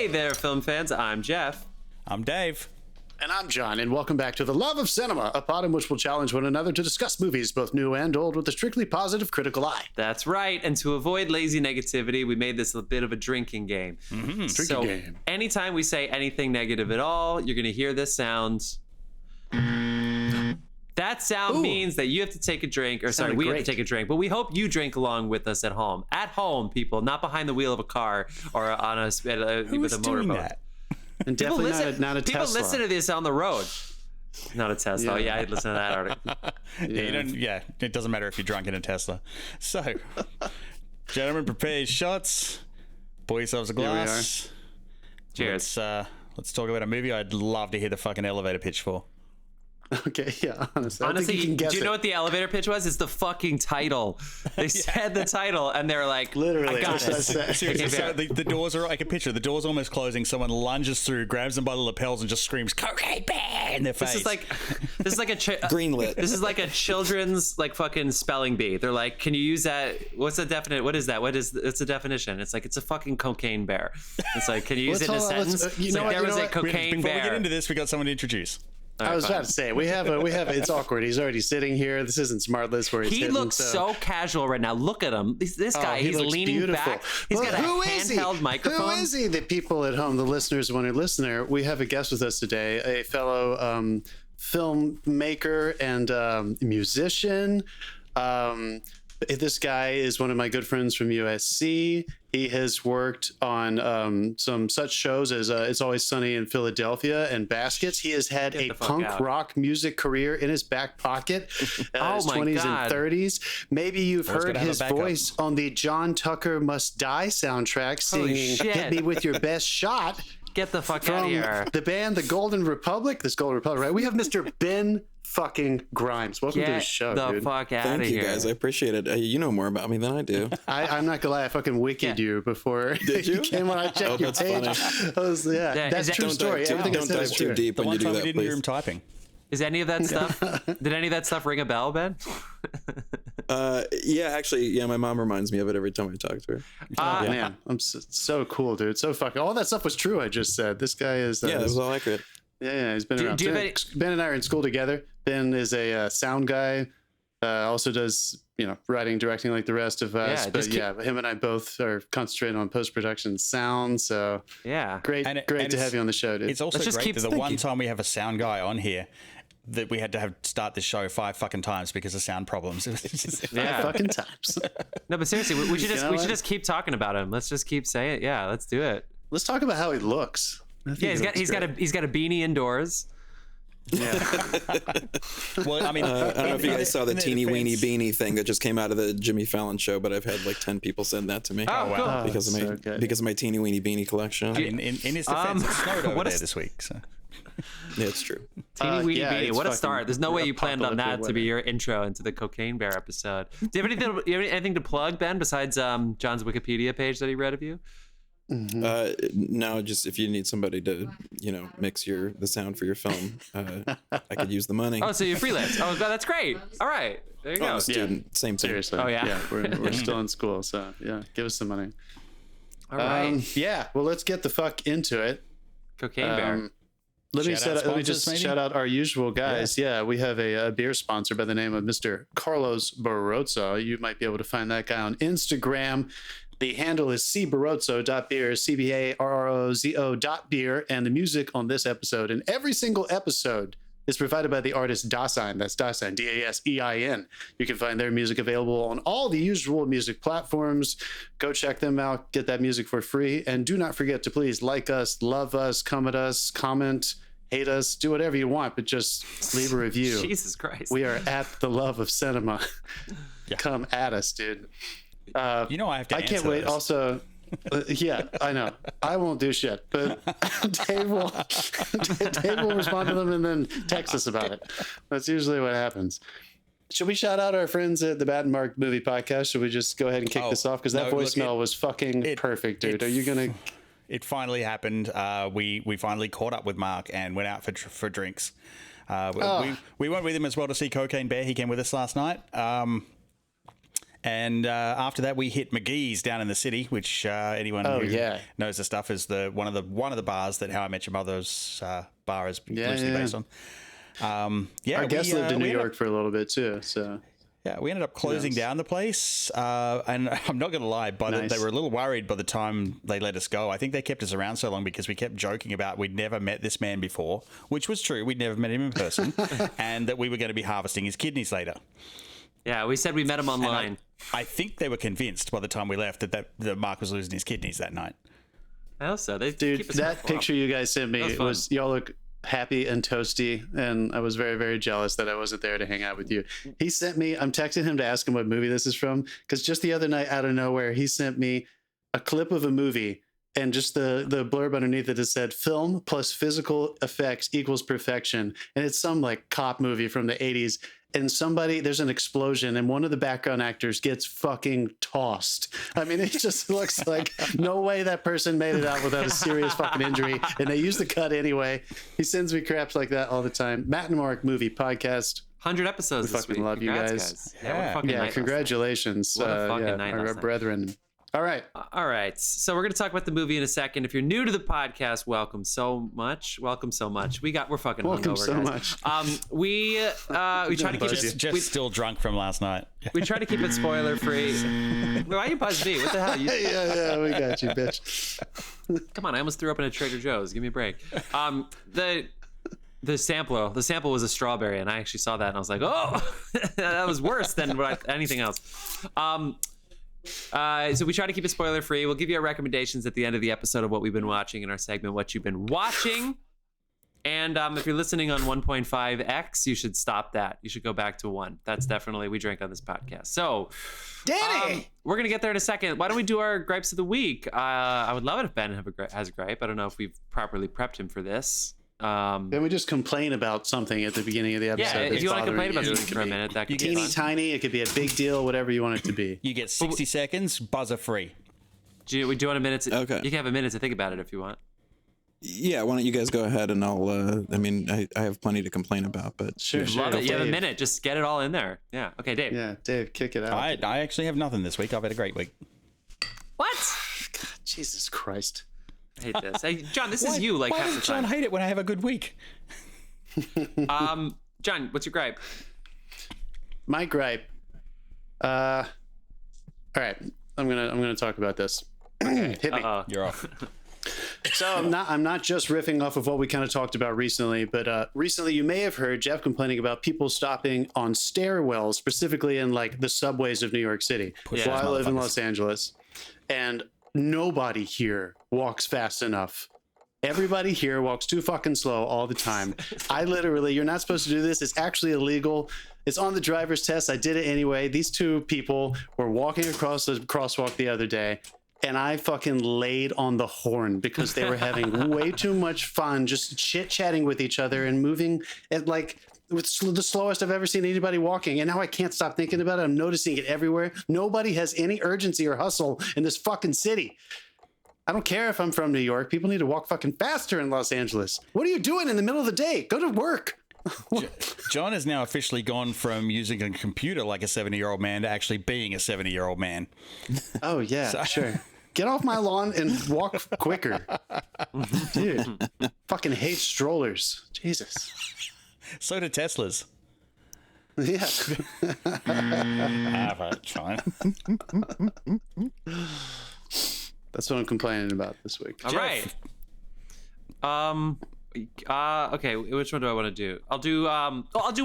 Hey there, film fans. I'm Jeff. I'm Dave. And I'm John, and welcome back to The Love of Cinema, a pod in which we'll challenge one another to discuss movies, both new and old, with a strictly positive critical eye. That's right. And to avoid lazy negativity, we made this a bit of a drinking game. Drinking game. Anytime we say anything negative at all, you're going to hear this sound. That sound means that you have to take a drink, or sorry, we have to take a drink, but we hope you drink along with us at home. At home, people, not behind the wheel of a car or on a with a motorboat. That? And definitely not a Tesla. People listen to this on the road. Not a Tesla. Yeah. Oh, yeah, I'd listen to that article. It doesn't matter if you're drunk in a Tesla. So, gentlemen, prepare your shots. Pour yourselves a glass. Cheers. Let's talk about a movie I'd love to hear the fucking elevator pitch for. Okay, yeah, honestly. I think Honestly, you can guess do you know it. what the elevator pitch was? It's the fucking title. They said the title, and they're like, Literally, I got that's what I this. said. Seriously, Okay, so fair. the doors are, I can picture the doors almost closing. Someone lunges through, grabs them by the lapels, and just screams "Cocaine Bear" in their face. This is like a Greenlit. This is like a children's like fucking spelling bee. They're like, can you use that? What's the definite? What is that? It's a definition. It's like it's a fucking cocaine bear. It's like, can you use it in a sentence? It's like, there was a cocaine Before we bear. get into this, we got someone to introduce. I was about to say, we have it's awkward. He's already sitting here. This isn't Smartless where he's He hidden, looks so casual right now. Look at him. This guy, he he's looks leaning beautiful. back. He's got a handheld microphone. Who is he? The people at home, the listeners, when you're listener, we have a guest with us today, a fellow filmmaker and musician. This guy is one of my good friends from USC. He has worked on some such shows as It's Always Sunny in Philadelphia and Baskets. He has had a punk rock music career in his back pocket, his 20s and 30s. Maybe you've heard his voice on the John Tucker Must Die soundtrack singing "Hit Me With Your Best Shot." Get the fuck out of here. The band The Golden Republic. This Golden Republic, right? We have Mr. Ben fucking Grimes. Welcome to the show, the dude. fuck out of Thank here. you, guys. I appreciate it. You know more about me than I do. I'm not gonna lie. I fucking wikied you before Did you? came on. I checked your that's page. funny. I was, that's true Don't story. dive too, Everything I don't said dive is too true. deep The when one you do time we that, didn't hear please. him typing. Is any of that stuff? Did any of that stuff ring a bell, Ben? Yeah, actually, yeah, my mom reminds me of it every time I talk to her. Oh, man, I'm so cool, dude. So fucking all that stuff was true. I just said this guy is. Yeah, that was all accurate. Yeah, he's been around. do you have Ben and I are in school together. Ben is a sound guy. Also does writing, directing like the rest of us. Yeah, but him and I both are concentrating on post production sound. So Yeah. great to have you on the show, dude. It's also Let's just great keep- that the thank one you. time we have a sound guy on here that we had to have start the show 5 fucking times because of sound problems. Yeah. fucking times. No, but seriously, we should just know we should what? just keep talking about him. Let's just keep saying it. Yeah, let's do it. Let's talk about how he looks. Yeah, he's got a beanie indoors. Yeah. Well, I mean, I don't know if you guys saw the in their teeny weeny defense- beanie thing that just came out of the Jimmy Fallon show, but I've had like 10 people send that to me Oh, wow. cool. because of so my good. because of my teeny weeny beanie collection. I mean, in his defense, it snowed over what a there this week. So. Yeah, it's true. Teeny weeny yeah, beanie. it's What a fucking start. There's no way you planned on that apocalyptic to be weather. your intro into the Cocaine Bear episode. Do you have anything to plug, Ben, besides John's Wikipedia page that he read of you? No, just if you need somebody to mix the sound for your film, I could use the money. Oh, so you're freelance. Oh, that's great. All right. There you I'm go. a student. Same thing. Seriously. Oh, yeah. Yeah, we're still in school, so yeah, give us some money. All right. Yeah, well, let's get the fuck into it. Cocaine Bear. Let me Shout out let me sponsors, just maybe? shout out our usual guys. Yeah, we have a beer sponsor by the name of Mr. Carlos Barroso. You might be able to find that guy on Instagram. The handle is cbarrozo.beer, CBARROZO.beer, and the music on this episode and every single episode is provided by the artist Dasein. That's Dasein, Dasein. You can find their music available on all the usual music platforms. Go check them out, get that music for free, and do not forget to please like us, love us, comment, hate us, do whatever you want, but just leave a review. Jesus Christ. We are at the Love of Cinema. Come at us, dude. I have to. I can't answer wait. those. Also, yeah, I know. I won't do shit, but Dave will respond to them and then text us about it. That's usually what happens. Should we shout out our friends at the Bat and Mark Movie Podcast? Should we just go ahead and kick this off? Because that no, look, voicemail was fucking perfect, dude. Are you gonna? It finally happened. We finally caught up with Mark and went out for drinks. We went with him as well to see Cocaine Bear. He came with us last night. And after that, we hit McGee's down in the city, which anyone who knows the stuff is one of the bars that How I Met Your Mother's bar is loosely based on. Our guest lived in New York for a little bit too, so. Yeah, we ended up closing down the place, and I'm not going to lie, they were a little worried by the time they let us go. I think they kept us around so long because we kept joking about we'd never met this man before, which was true. We'd never met him in person, and that we were going to be harvesting his kidneys later. Yeah, we said we met him online. I think they were convinced by the time we left that Mark was losing his kidneys that night. I hope so. Dude, that picture you guys sent me was y'all look happy and toasty, and I was very, very jealous that I wasn't there to hang out with you. He sent me, I'm texting him to ask him what movie this is from, because just the other night out of nowhere he sent me a clip of a movie, and just the blurb underneath it said film plus physical effects equals perfection, and it's some like cop movie from the 80s, and there's an explosion and one of the background actors gets fucking tossed. I mean, it just looks like no way that person made it out without a serious fucking injury, and they used the cut anyway. He sends me craps like that all the time. Matt and Mark Movie Podcast. 100 episodes we this fucking week. love Congrats, you guys. Yeah, Congratulations. What a fucking night our brethren. All right. So we're going to talk about the movie in a second. If you're new to the podcast, welcome so much. We're fucking welcome hungover, so guys. Much. We try to keep it just still drunk from last night. We try to keep it spoiler free. Why you buzz me? What the hell? Yeah, we got you, bitch. Come on, I almost threw up in a Trader Joe's. Give me a break. The sample was a strawberry, and I actually saw that, and I was like, oh, that was worse than anything else. So we try to keep it spoiler free. We'll give you our recommendations at the end of the episode of what we've been watching in our segment, What You've Been Watching. And if you're listening on 1.5x, you should stop that. You should go back to 1. That's definitely, we drink on this podcast. So, Danny! We're going to get there in a second. Why don't we do our gripes of the week? I would love it if Ben has a gripe. I don't know if we've properly prepped him for this. Then we just complain about something at the beginning of the episode. Yeah, if you want to complain about something for a minute, that could be teeny tiny. It could be a big deal, whatever you want it to be. You get 60 seconds, buzzer free. Do you want a minute? Okay. You can have a minute to think about it if you want. Yeah, why don't you guys go ahead and I'll, I have plenty to complain about, but... Sure. Love it. You have a minute. Just get it all in there. Yeah. Okay, Dave. Yeah, Dave, kick it out. I actually have nothing this week. I've had a great week. What? God, Jesus Christ. I hate this. Hey, John, this is you like half the time. Why does John hate it when I have a good week? John, what's your gripe? My gripe. All right, I'm gonna talk about this. Hit me. You're off. So I'm not just riffing off of what we kind of talked about recently, but recently you may have heard Jeff complaining about people stopping on stairwells, specifically in like the subways of New York City. Yeah. While I live in Los Angeles, and nobody here walks fast enough. Everybody here walks too fucking slow all the time. You're not supposed to do this. It's actually illegal. It's on the driver's test. I did it anyway. These two people were walking across the crosswalk the other day, and I fucking laid on the horn because they were having way too much fun just chit-chatting with each other and moving at like with the slowest I've ever seen anybody walking. And now I can't stop thinking about it. I'm noticing it everywhere. Nobody has any urgency or hustle in this fucking city. I don't care if I'm from New York. People need to walk fucking faster in Los Angeles. What are you doing in the middle of the day? Go to work. John has now officially gone from using a computer like a 70-year-old man to actually being a 70-year-old man. Oh, yeah, sure. Get off my lawn and walk quicker. Dude, fucking hate strollers. Jesus. So do Teslas. Yeah. Fine. That's what I'm complaining about this week. All right. Okay, which one do I want to do? I'll do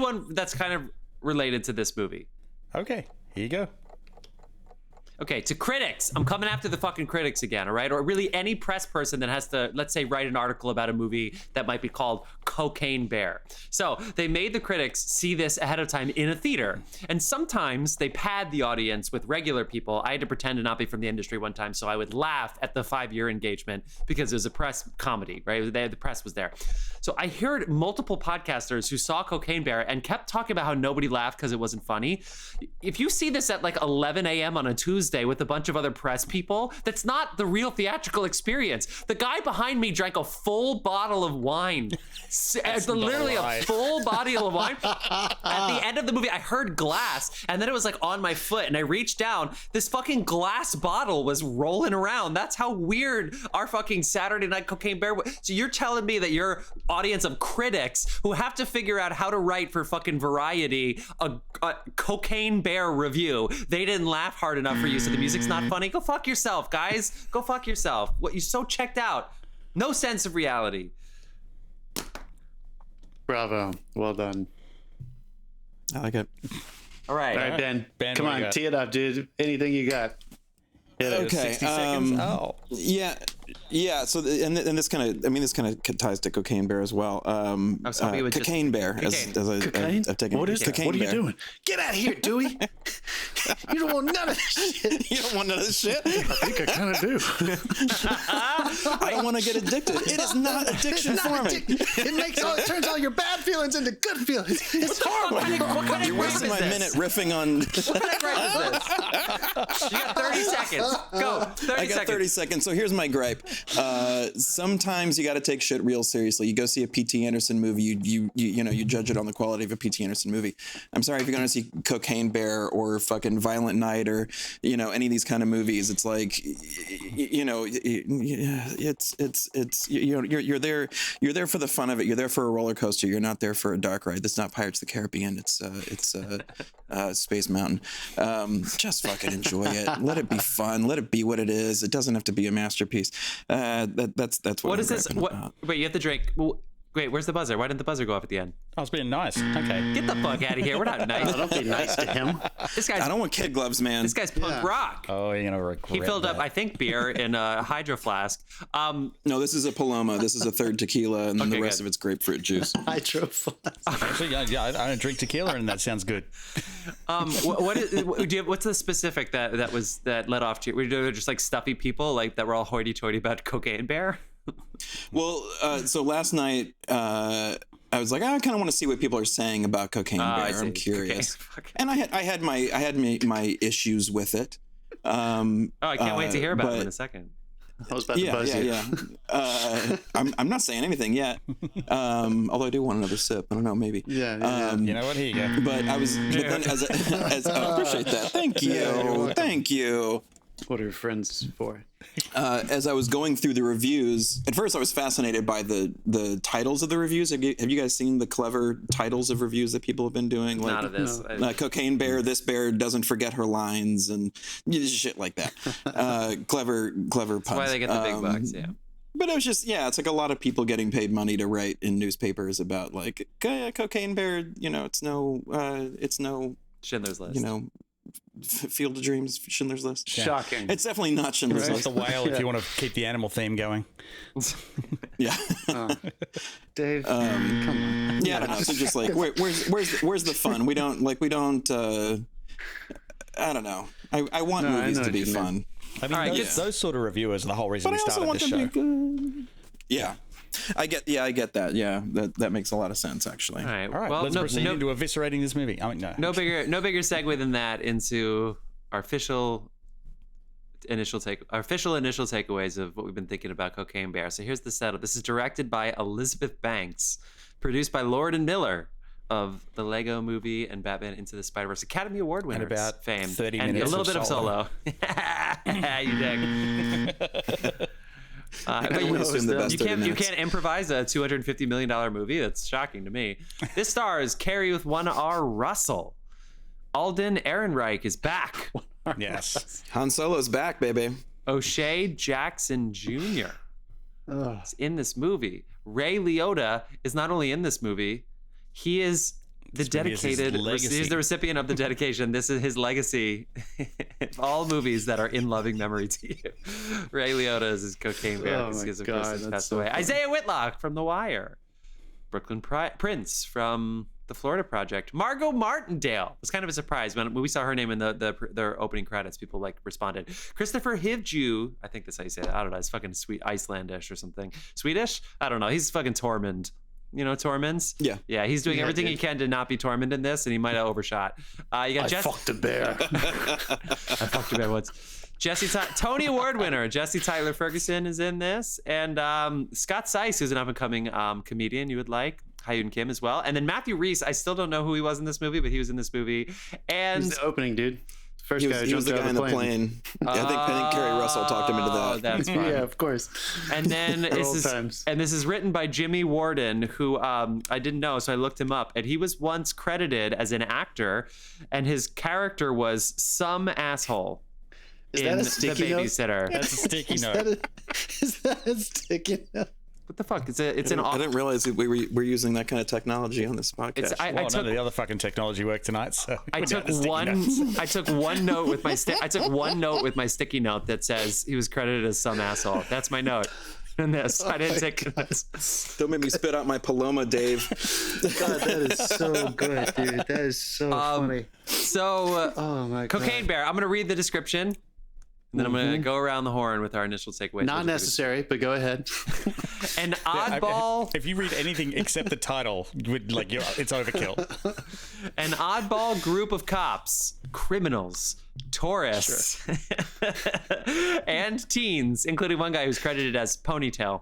one that's kind of related to this movie. Okay, here you go. Okay, to critics. I'm coming after the fucking critics again, all right? Or really any press person that has to, let's say, write an article about a movie that might be called Cocaine Bear. So they made the critics see this ahead of time in a theater. And sometimes they pad the audience with regular people. I had to pretend to not be from the industry one time, so I would laugh at the 5-year engagement because it was a press comedy, right? The press was there. So I heard multiple podcasters who saw Cocaine Bear and kept talking about how nobody laughed because it wasn't funny. If you see this at like 11 a.m. on a Tuesday Tuesday with a bunch of other press people. That's not the real theatrical experience. The guy behind me drank a full bottle of wine. Literally a full bottle of wine. At the end of the movie, I heard glass, and then it was like on my foot, and I reached down. This fucking glass bottle was rolling around. That's how weird our fucking Saturday Night Cocaine Bear was. So you're telling me that your audience of critics who have to figure out how to write for fucking Variety a Cocaine Bear review, they didn't laugh hard enough for you, so the music's not funny? Go fuck yourself, guys. Go fuck yourself. What, you're so checked out. No sense of reality. Bravo. Well done. I like it. All right. All right, Ben, come on, got? tee it up, dude. Anything you got? Okay. 60 seconds. Yeah. So this kind of ties to Cocaine Bear as well. Cocaine Bear. I've taken. What is that? Cocaine What are you Bear. doing? Get out of here, Dewey. You don't want none of this shit. You don't want none of this shit? I think I kind of do. I don't want to get addicted. It is not addiction for me. It turns all your bad feelings into good feelings. It's horrible. What kind of You're gripe is wasting my this? minute riffing on. What kind of gripe is this? You got 30 seconds. Go. 30 I got seconds. 30 seconds. So here's my gripe. Sometimes you got to take shit real seriously. You go see a P.T. Anderson movie. You judge it on the quality of a P.T. Anderson movie. I'm sorry if you're going to see Cocaine Bear or fucking Violent Night or any of these kind of movies. It's like you're there for the fun of it. You're there for a roller coaster. You're not there for a dark ride. That's not Pirates of the Caribbean. It's Space Mountain. Just fucking enjoy it. Let it be fun. Let it be what it is. It doesn't have to be a masterpiece. That's what. What I'm is this? griping What? about. Wait, you have to drink. Well, wait, where's the buzzer? Why didn't the buzzer go off at the end? I was being nice. Okay. Get the fuck out of here. We're not nice. Don't be nice to him. This guy's I don't want kid gloves, man. this guy's punk rock. Oh, you're gonna regret He filled up, that. I think, beer in a hydro flask. No, this is a Paloma. This is a third tequila, and then Okay, the rest good. of it's grapefruit juice. Actually, yeah, I don't drink tequila, and that sounds good. What's the specific that led off to? Were you just like stuffy people like that were all hoity-toity about Cocaine Bear? Well, so last night I was like, I kind of want to see what people are saying about Cocaine I Bear. see. I'm curious, Cocaine. and I had my issues with it. I can't wait to hear about them in but- a second. I was about to buzz you. I'm not saying anything yet. Although I do want another sip. I don't know, maybe. Yeah. You know what? Here you go. But I then I appreciate that. Thank you. you're welcome. Thank you. What are friends for? As I was going through the reviews, at first I was fascinated by the titles of the reviews. Have you guys seen the clever titles of reviews that people have been doing? Like, None of this. Cocaine Bear, this bear doesn't forget her lines, and shit like that. Clever puns. That's why they get the big bucks. Yeah. But it was just, it's like a lot of people getting paid money to write in newspapers about like Cocaine Bear. It's no Schindler's List. Field of Dreams, Schindler's List. Shocking. It's definitely not Schindler's It's List. the whale if you want to keep the animal theme going. Yeah. Dave, come on. Yeah, I don't know. So just like, where's the fun? We don't. I don't know. I want No, I movies know to what be you mean. fun. I mean, right, those sort of reviewers are the whole reason But we I also started want this them to show. be good. Yeah. I get that. Yeah. That makes a lot of sense, actually. All right. All right, well, let's proceed into eviscerating this movie. I mean, no bigger segue than that into our official initial takeaways of what we've been thinking about Cocaine Bear. So here's the setup. This is directed by Elizabeth Banks, produced by Lord and Miller of the Lego Movie and Batman Into the Spider-Verse, Academy Award winner about fame, 30 and minutes a little of bit of solo. You dig. But only assume the best you 30 can't minutes. improvise a $250 million movie. That's shocking to me. This stars Keri with one R. Russell. Alden Ehrenreich is back. Yes. Han Solo's back, baby. O'Shea Jackson Jr. is in this movie. Ray Liotta is not only in this movie, he is the movie is his dedicated. legacy. He's the recipient of the dedication. This is his legacy. All movies that are in loving memory to you. Ray Liotta is his Cocaine Bear. Oh my God, Has that's passed so away. funny. Isaiah Whitlock from The Wire. Brooklyn Prince from The Florida Project. Margo Martindale. It was kind of a surprise when we saw her name in their opening credits. People responded. Kristofer Hivju. I think that's how you say it. I don't know. It's fucking sweet Icelandish or something. Swedish? I don't know. He's fucking Tormund Torments. Yeah. He's doing everything he can to not be Tormund in this, and he might have overshot. You got I fucked a bear. I fucked a bear once. Tony Award winner Jesse Tyler Ferguson is in this, and Scott Seiss, who's an up-and-coming comedian you would like. Kahyun Kim as well, and then Matthew Rhys. I still don't know who he was in this movie, but he was in this movie. And he's the opening dude. First he guy was the guy in the plane. I think Keri Russell talked him into that. That's fine. Yeah, of course. And then this is written by Jimmy Warden, who I didn't know, so I looked him up, and he was once credited as an actor, and his character was some asshole. Is that a sticky note? The Babysitter. That's a sticky note. Is that a sticky note? What the fuck? It's I didn't realize that we're using that kind of technology on this podcast. None of the other fucking technology worked tonight. So I took one note with my sticky note that says he was credited as some asshole. That's my note in this. I didn't take notes. Don't make me spit out my Paloma, Dave. God, that is so good, dude. That is so funny. So, oh my God. Cocaine Bear. I'm gonna read the description. And then I'm going to go around the horn with our initial takeaways. Not necessary, but go ahead. An oddball. If you read anything except the title, it's overkill. An oddball group of cops, criminals, tourists, and teens, including one guy who's credited as Ponytail,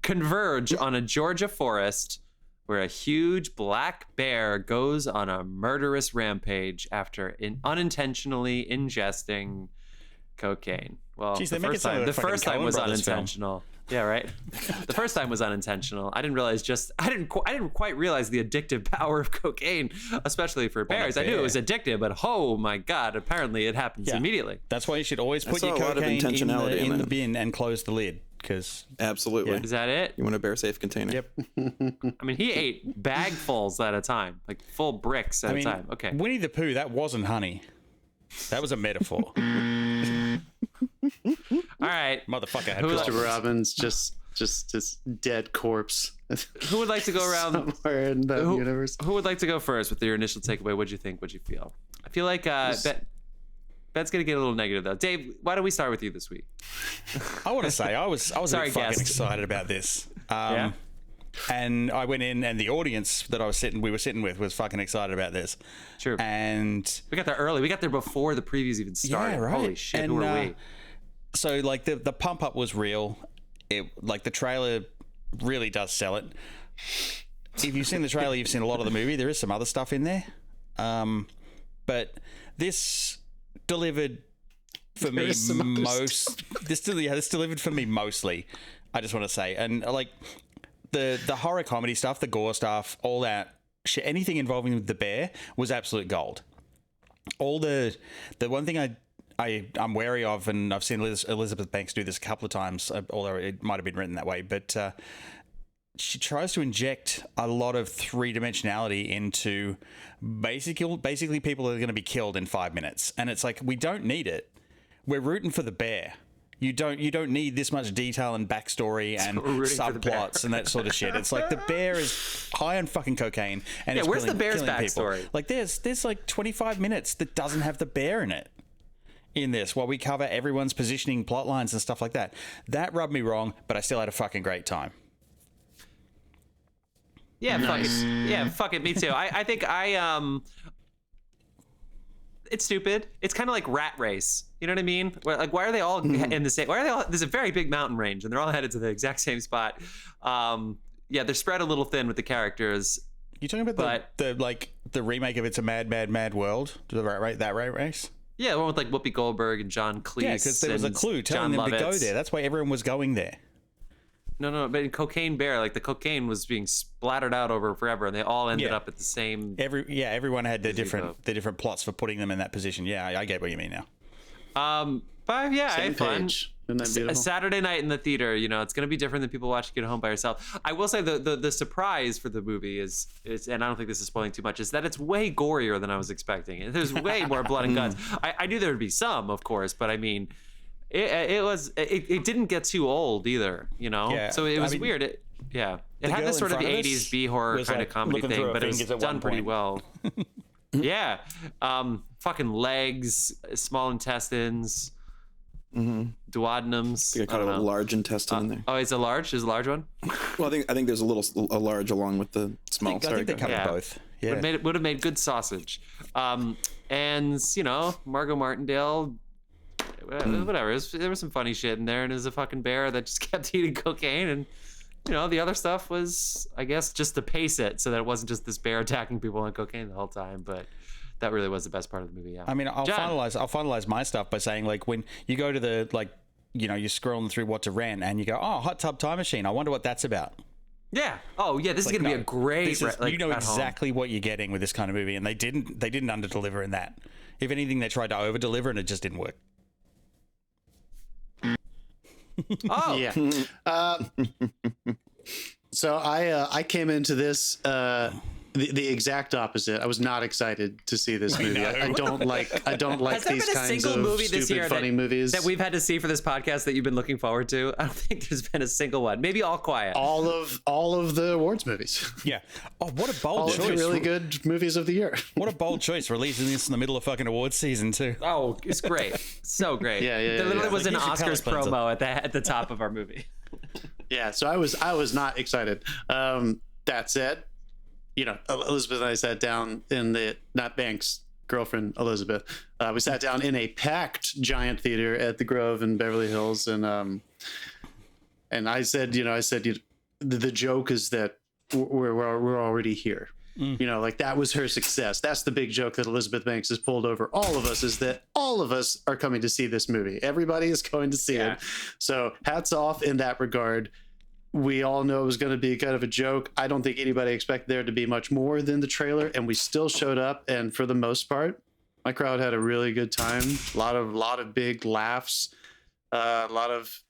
converge on a Georgia forest where a huge black bear goes on a murderous rampage after unintentionally ingesting cocaine. Well, Jeez, the first time was unintentional. Yeah, right. The first time was unintentional. I didn't quite realize the addictive power of cocaine, especially for bears. I knew it was addictive, but oh my God, apparently it happens immediately. That's why you should always put your cocaine in the bin and close the lid. Absolutely. Is that it? You want a bear safe container. Yep. I mean, he ate bagfuls at a time, like full bricks at a time. Okay. Winnie the Pooh, that wasn't honey. That was a metaphor. All right. Motherfucker had Christopher Robin's just this dead corpse. Who would like to go around somewhere in that universe? Who would like to go first with your initial takeaway? What'd you think? What'd you feel? I feel like Ben's gonna get a little negative though. Dave, why don't we start with you this week? I want to say I was fucking excited about this. Yeah. And I went in, and the audience that we were sitting with was fucking excited about this. Sure. And we got there early. We got there before the previews even started. Yeah, right. Holy shit! Who are we? So like the pump up was real. The trailer really does sell it. If you've seen the trailer, you've seen a lot of the movie. There is some other stuff in there, but this delivered for me most. This delivered for me mostly. I just want to say, and like the horror comedy stuff, the gore stuff, all that shit, anything involving the bear was absolute gold. All the one thing I'm wary of, and I've seen Elizabeth Banks do this a couple of times, although it might have been written that way, but she tries to inject a lot of three-dimensionality into basically people are going to be killed in 5 minutes, and it's like, we don't need it. We're rooting for the bear. You don't need this much detail and backstory and subplots and that sort of shit. It's like the bear is high on fucking cocaine and it's where's the bear's backstory? People. Like there's like 25 minutes that doesn't have the bear in it. In this, while we cover everyone's positioning, plot lines and stuff like that, that rubbed me wrong, but I still had a fucking great time. Yeah, nice. Fuck it. Me too. I think it's stupid. It's kind of like Rat Race. You know what I mean? Why are they all in the same? Why are they all? There's a very big mountain range, and they're all headed to the exact same spot. They're spread a little thin with the characters. You talking about the remake of It's a Mad, Mad, Mad World? That Rat Race? Yeah, the one with like Whoopi Goldberg and John Cleese. Yeah, because there was a clue telling them to go there. That's why everyone was going there. No, but in Cocaine Bear, like the cocaine was being splattered out over forever, and they all ended up at the same. Everyone had the different plots for putting them in that position. Yeah, I get what you mean now. But yeah, I had fun. Isn't that beautiful? A Saturday night in the theater, it's going to be different than people watching it at home by yourself. I will say the surprise for the movie is, and I don't think this is spoiling too much, is that it's way gorier than I was expecting. There's way more blood and guts. I knew there would be some, of course, but I mean, it didn't get too old either, Yeah. So it was weird. It had this sort of 80s B horror kind of comedy thing, but it was done pretty well. Yeah. Fucking legs, small intestines. duodenums. I caught a large intestine in there. Oh, it's a large? Is a large one? Well, I think there's a large along with the small. I think they covered both. Yeah. Would have made good sausage. And, you know, Margo Martindale, whatever. There was some funny shit in there, and it was a fucking bear that just kept eating cocaine. And, you know, the other stuff was, I guess, just to pace it so that it wasn't just this bear attacking people on cocaine the whole time. But that really was the best part of the movie, yeah. I mean, I'll finalize my stuff by saying, like, when you go to the, like, you know, you're scrolling through what to rent and you go, oh, Hot Tub Time Machine. I wonder what that's about. Yeah. Oh, yeah. This is going to be a great. You know exactly what you're getting with this kind of movie, and they didn't under-deliver in that. If anything, they tried to over-deliver, and it just didn't work. Oh yeah. So I came into this the exact opposite. I was not excited to see this movie. I don't like these kinds of stupid, funny movies that we've had to see for this podcast that you've been looking forward to. I don't think there's been a single one. Maybe All Quiet. All of the awards movies. Yeah. Oh, what a bold choice! All of the really good movies of the year. What a bold choice, releasing this in the middle of fucking awards season too. Oh, it's great. So great. Yeah. There literally was like, an Oscars promo at the top of our movie. Yeah. So I was not excited. That said, you know, Elizabeth and I sat down not Banks' girlfriend, Elizabeth. We sat down in a packed giant theater at the Grove in Beverly Hills. And I said, the joke is that we're already here. You know, like that was her success. That's the big joke that Elizabeth Banks has pulled over all of us, is that all of us are coming to see this movie. Everybody is going to see it. So hats off in that regard. We all know it was going to be kind of a joke. I don't think anybody expected there to be much more than the trailer, and we still showed up. And for the most part, my crowd had a really good time. A lot of big laughs. A lot of,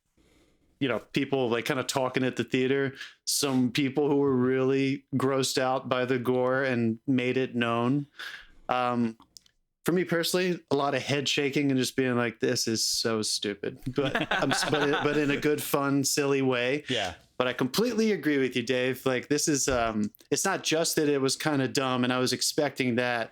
you know, people like kind of talking at the theater. Some people who were really grossed out by the gore and made it known. For me personally, a lot of head shaking and just being like, "This is so stupid," but in a good, fun, silly way. Yeah. But I completely agree with you, Dave. Like, this is, it's not just that it was kind of dumb and I was expecting that.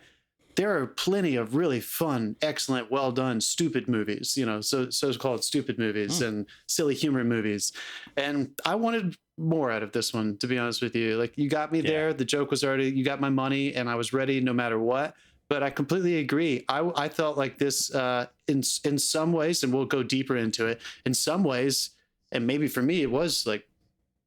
There are plenty of really fun, excellent, well done, stupid movies, you know, so-called stupid movies and silly humor movies. And I wanted more out of this one, to be honest with you. Like, you got me there. The joke was already, you got my money, and I was ready no matter what. But I completely agree. I felt like this, in some ways, and we'll go deeper into it, in some ways, and maybe for me, it was like,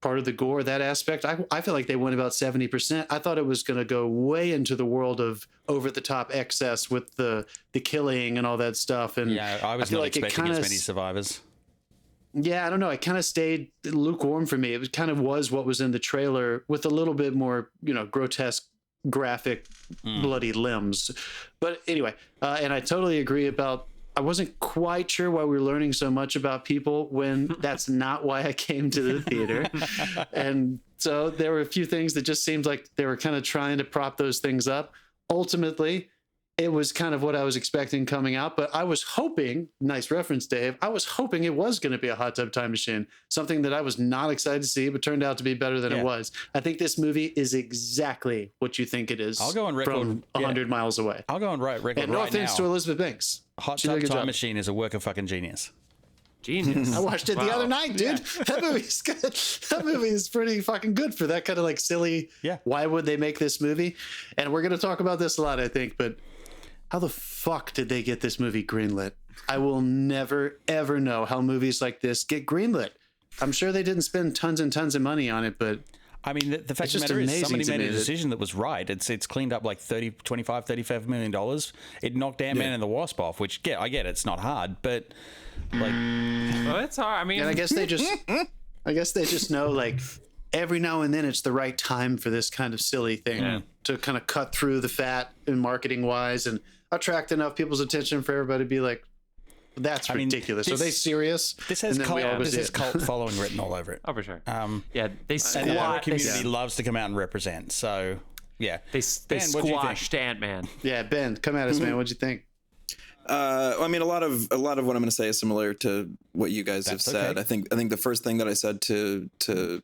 part of the gore, that aspect, I feel like they went about 70%. I thought it was going to go way into the world of over-the-top excess with the killing and all that stuff. And yeah, I was not expecting as many survivors. Yeah, I don't know. It kind of stayed lukewarm for me. It kind of was what was in the trailer with a little bit more, you know, grotesque, graphic, bloody limbs. But anyway, and I totally agree about, I wasn't quite sure why we were learning so much about people when that's not why I came to the theater. And so there were a few things that just seemed like they were kind of trying to prop those things up. Ultimately, it was kind of what I was expecting coming out, but I was hoping, nice reference, Dave, I was hoping it was going to be a Hot Tub Time Machine, something that I was not excited to see, but turned out to be better than it was. I think this movie is exactly what you think it is. I'll go on record from 100 miles away. I'll go on record and no offense to Elizabeth Banks. Hot Tub Time Machine is a work of fucking genius. Genius. I watched it the other night, dude. That movie's good. That movie is pretty fucking good for that kind of like silly. Yeah. Why would they make this movie? And we're going to talk about this a lot, I think, but how the fuck did they get this movie greenlit? I will never, ever know how movies like this get greenlit. I'm sure they didn't spend tons and tons of money on it, but I mean, the fact of the matter is somebody made a decision that was right. It's cleaned up like $35 million. It knocked Ant-Man and the Wasp off, which, yeah, I get it. It's not hard, but like... Well, it's hard. I mean... And I guess they just know, like, every now and then it's the right time for this kind of silly thing to kind of cut through the fat and marketing-wise and attract enough people's attention for everybody to be like, that's ridiculous. Are they serious? This has cult following written all over it. Oh, for sure. Yeah, they squashed. And our community loves to come out and represent. So, yeah. They squashed Ant-Man. Yeah, Ben, come at us, man. What'd you think? I mean, a lot of what I'm going to say is similar to what you guys have said. Okay. I think the first thing that I said to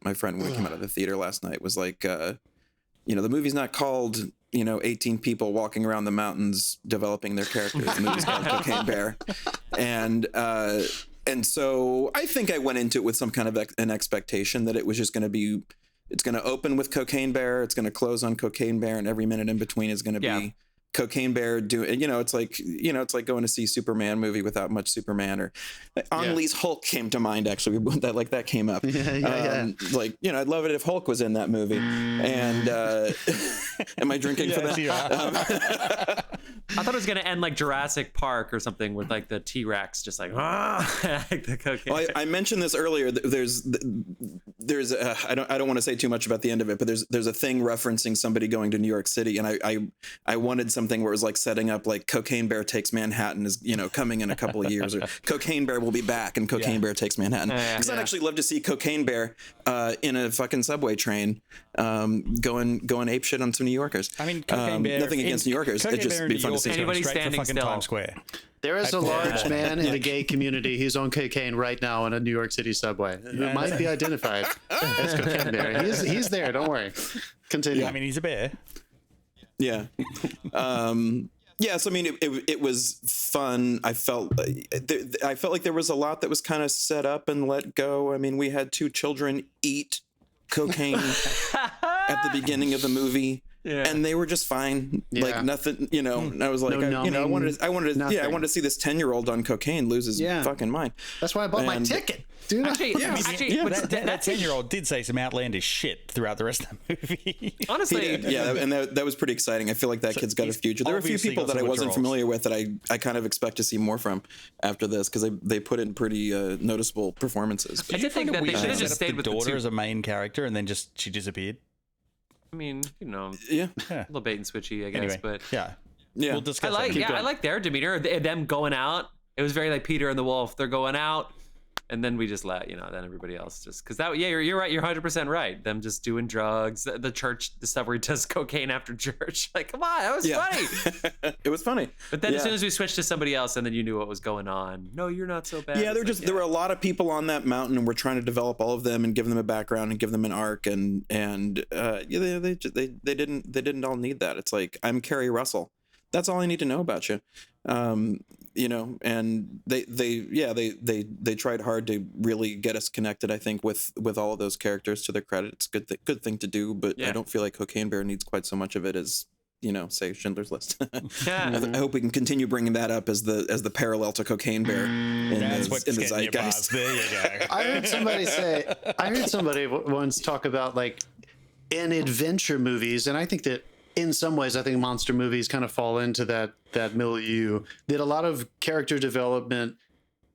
my friend when we came out of the theater last night was like, you know, the movie's not called 18 people walking around the mountains developing their characters. The movie's called Cocaine Bear. And so I think I went into it with some kind of an expectation that it was just going to be, it's going to open with Cocaine Bear, it's going to close on Cocaine Bear, and every minute in between is going to be Cocaine Bear doing, it's like going to see Superman movie without much Superman. Or Ang Lee's Hulk came to mind, actually. That came up. I'd love it if Hulk was in that movie. And am I drinking for that? I thought it was going to end like Jurassic Park or something with like the T-Rex just like, the cocaine. Well, I mentioned this earlier. There's I don't want to say too much about the end of it, but there's a thing referencing somebody going to New York City, and I wanted something where it was like setting up like Cocaine Bear Takes Manhattan is coming in a couple of years, or Cocaine Bear will be back and Cocaine Bear Takes Manhattan. Because I'd actually love to see Cocaine Bear in a fucking subway train going apeshit on some New Yorkers. I mean, Cocaine Bear, nothing against New Yorkers. It'd just be fun to see. Anybody standing still. Times Square. There is a large man in the gay community. He's on cocaine right now in a New York City subway. Who might be identified as Cocaine Bear. He's there. Don't worry. Continue. Yeah, I mean, he's a bear. Yeah. So I mean, it was fun. I felt like there was a lot that was kind of set up and let go. I mean, we had 2 children eat cocaine at the beginning of the movie. Yeah. And they were just fine, like nothing, I was like, I wanted to see this 10-year-old on cocaine lose his fucking mind. That's why I bought my ticket, dude. Actually, that 10-year-old did say some outlandish shit throughout the rest of the movie. Honestly, and that was pretty exciting. I feel like that kid's got a future. There were a few people that I wasn't familiar with that I kind of expect to see more from after this, because they put in pretty noticeable performances. I did think that they should have just stayed with the daughter as a main character, and then she disappeared. I mean, a yeah, little bait and switchy, I guess. But yeah. We'll discuss. I like their demeanor. Them going out. It was very like Peter and the Wolf. They're going out, and then we just let then everybody else just because that. Yeah, you're right. You're 100% right. Them just doing drugs. The church, the stuff where he does cocaine after church. Like, come on, that was funny. It was funny. But then as soon as we switched to somebody else, and then you knew what was going on. No, you're not so bad. Yeah, there were a lot of people on that mountain, and we're trying to develop all of them and give them a background and give them an arc, and they didn't all need that. It's like, I'm Keri Russell. That's all I need to know about you. And they tried hard to really get us connected, I think, with all of those characters. To their credit, it's a good thing to do, but I don't feel like Cocaine Bear needs quite so much of it as say Schindler's List. I hope we can continue bringing that up as the parallel to Cocaine Bear in the zeitgeist. There you go. I heard somebody once talk about like in adventure movies, and I think that in some ways, I think monster movies kind of fall into that milieu. That a lot of character development,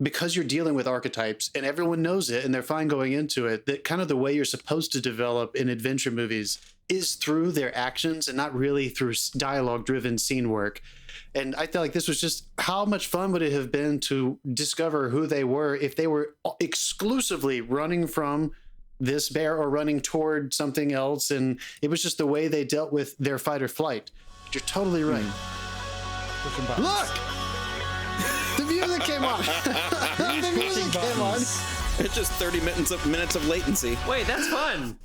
because you're dealing with archetypes and everyone knows it and they're fine going into it, that kind of the way you're supposed to develop in adventure movies is through their actions and not really through dialogue-driven scene work. And I feel like this was just, how much fun would it have been to discover who they were if they were exclusively running from this bear or running toward something else, and it was just the way they dealt with their fight or flight. But you're totally right. Look, the music came on. The music came on. It's just 30 minutes of latency. Wait, that's fun.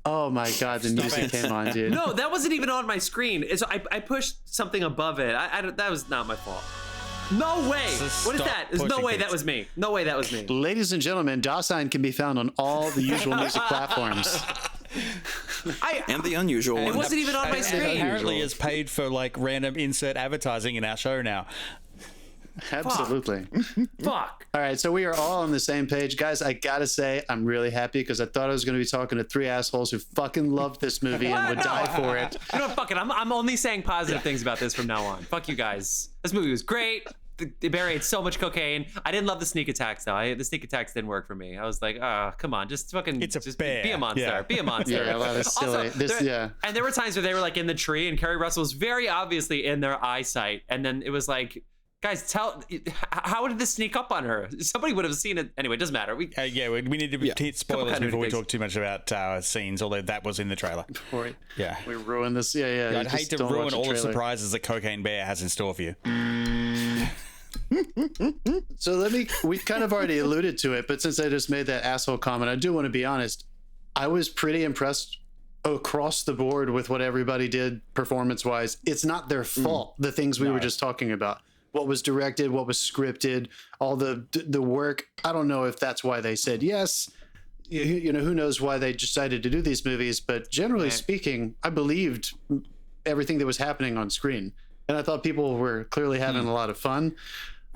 Oh my god, the music came on, dude. No, that wasn't even on my screen. I pushed something above it. That was not my fault. No way! What is that? There's no way that was me. No way that was me. Ladies and gentlemen, Dawson can be found on all the usual music platforms. And the unusual one. It wasn't even on my screen. And apparently is paid for like random insert advertising in our show now. Absolutely. Fuck. All right, so we are all on the same page. Guys, I gotta say, I'm really happy because I thought I was going to be talking to 3 assholes who fucking loved this movie and would die for it. You know what, fuck it. I'm only saying positive things about this from now on. Fuck you guys. This movie was great. They buried so much cocaine. I didn't love the sneak attacks, though. The sneak attacks didn't work for me. I was like, come on, just fucking bear. Be a monster. Yeah. Be a monster. Yeah, well, that's silly. Also, and there were times where they were like in the tree and Keri Russell was very obviously in their eyesight. And then it was like, guys, how did this sneak up on her? Somebody would have seen it. Anyway, it doesn't matter. We need to hit spoilers before we talk too much about our scenes, although that was in the trailer. We ruined this. Yeah. I'd hate to ruin all the surprises that Cocaine Bear has in store for you. So we kind of already alluded to it, but since I just made that asshole comment, I do want to be honest. I was pretty impressed across the board with what everybody did performance-wise. It's not their fault. The things we were just talking about, what was directed, what was scripted, all the work. I don't know if that's why they said yes. You know, who knows why they decided to do these movies, but generally speaking, I believed everything that was happening on screen, and I thought people were clearly having a lot of fun.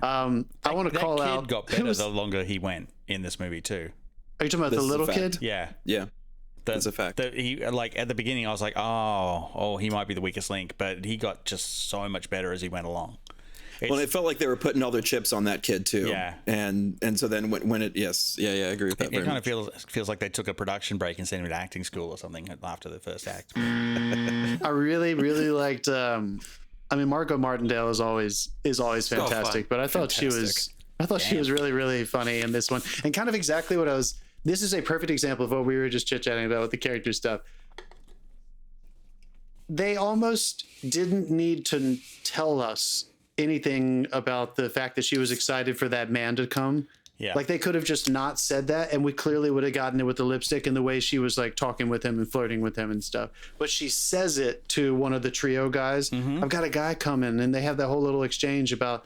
I want to call out. That kid got better the longer he went in this movie too. Are you talking about the little kid? Yeah, that's a fact. He, like, at the beginning, I was like, oh, he might be the weakest link, but he got just so much better as he went along. Well, it felt like they were putting all their chips on that kid too. Yeah. And so then when it, I agree with that. It kind of feels like they took a production break and sent him to acting school or something after the first act. I really, really liked. I mean, Margo Martindale is always fantastic, but I thought she was really, really funny in this one, and kind of exactly what I was. This is a perfect example of what we were just chit chatting about with the character stuff. They almost didn't need to tell us anything about the fact that she was excited for that man to come. Yeah. Like, they could have just not said that, and we clearly would have gotten it with the lipstick and the way she was like talking with him and flirting with him and stuff. But she says it to one of the trio guys. I've got a guy coming, and they have that whole little exchange about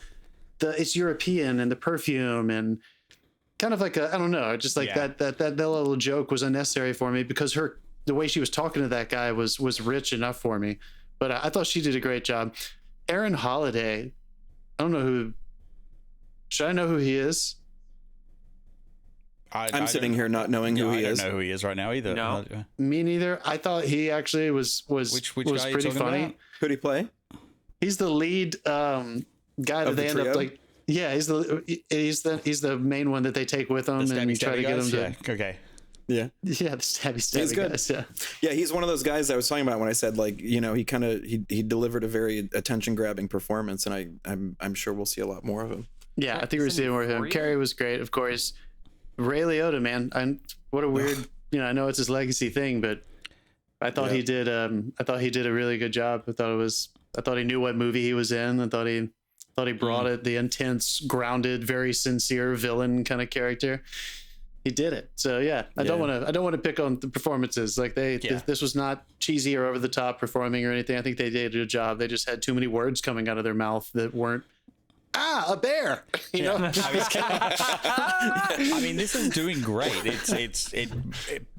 it's European and the perfume, and kind of like I don't know, just like that little joke was unnecessary for me because the way she was talking to that guy was rich enough for me. But I thought she did a great job. Aaron Holiday, I don't know who. Should I know who he is? I'm sitting here not knowing who he is. I don't know who he is right now either. No. Me neither. I thought he actually was which guy pretty funny. About? Who'd he play? He's the lead guy that they end up like. Yeah, he's the main one that they take with them and try to get him to. Yeah. Okay. Yeah, the stabby He's good. guys. Yeah, he's one of those guys I was talking about when I said, like, you know, he delivered a very attention grabbing performance, and I'm sure we'll see a lot more of him. Yeah, I think we're seeing more of him. Keri was great, of course. Ray Liotta, man, what a weird. I know it's his legacy thing, but I thought he did. I thought he did a really good job. I thought he knew what movie he was in. I thought he brought it. The intense, grounded, very sincere villain kind of character. He did it. So yeah, I don't want to pick on the performances. Like this was not cheesy or over the top performing or anything. I think they did a job. They just had too many words coming out of their mouth that weren't. A bear. You know. I mean, this is doing great. It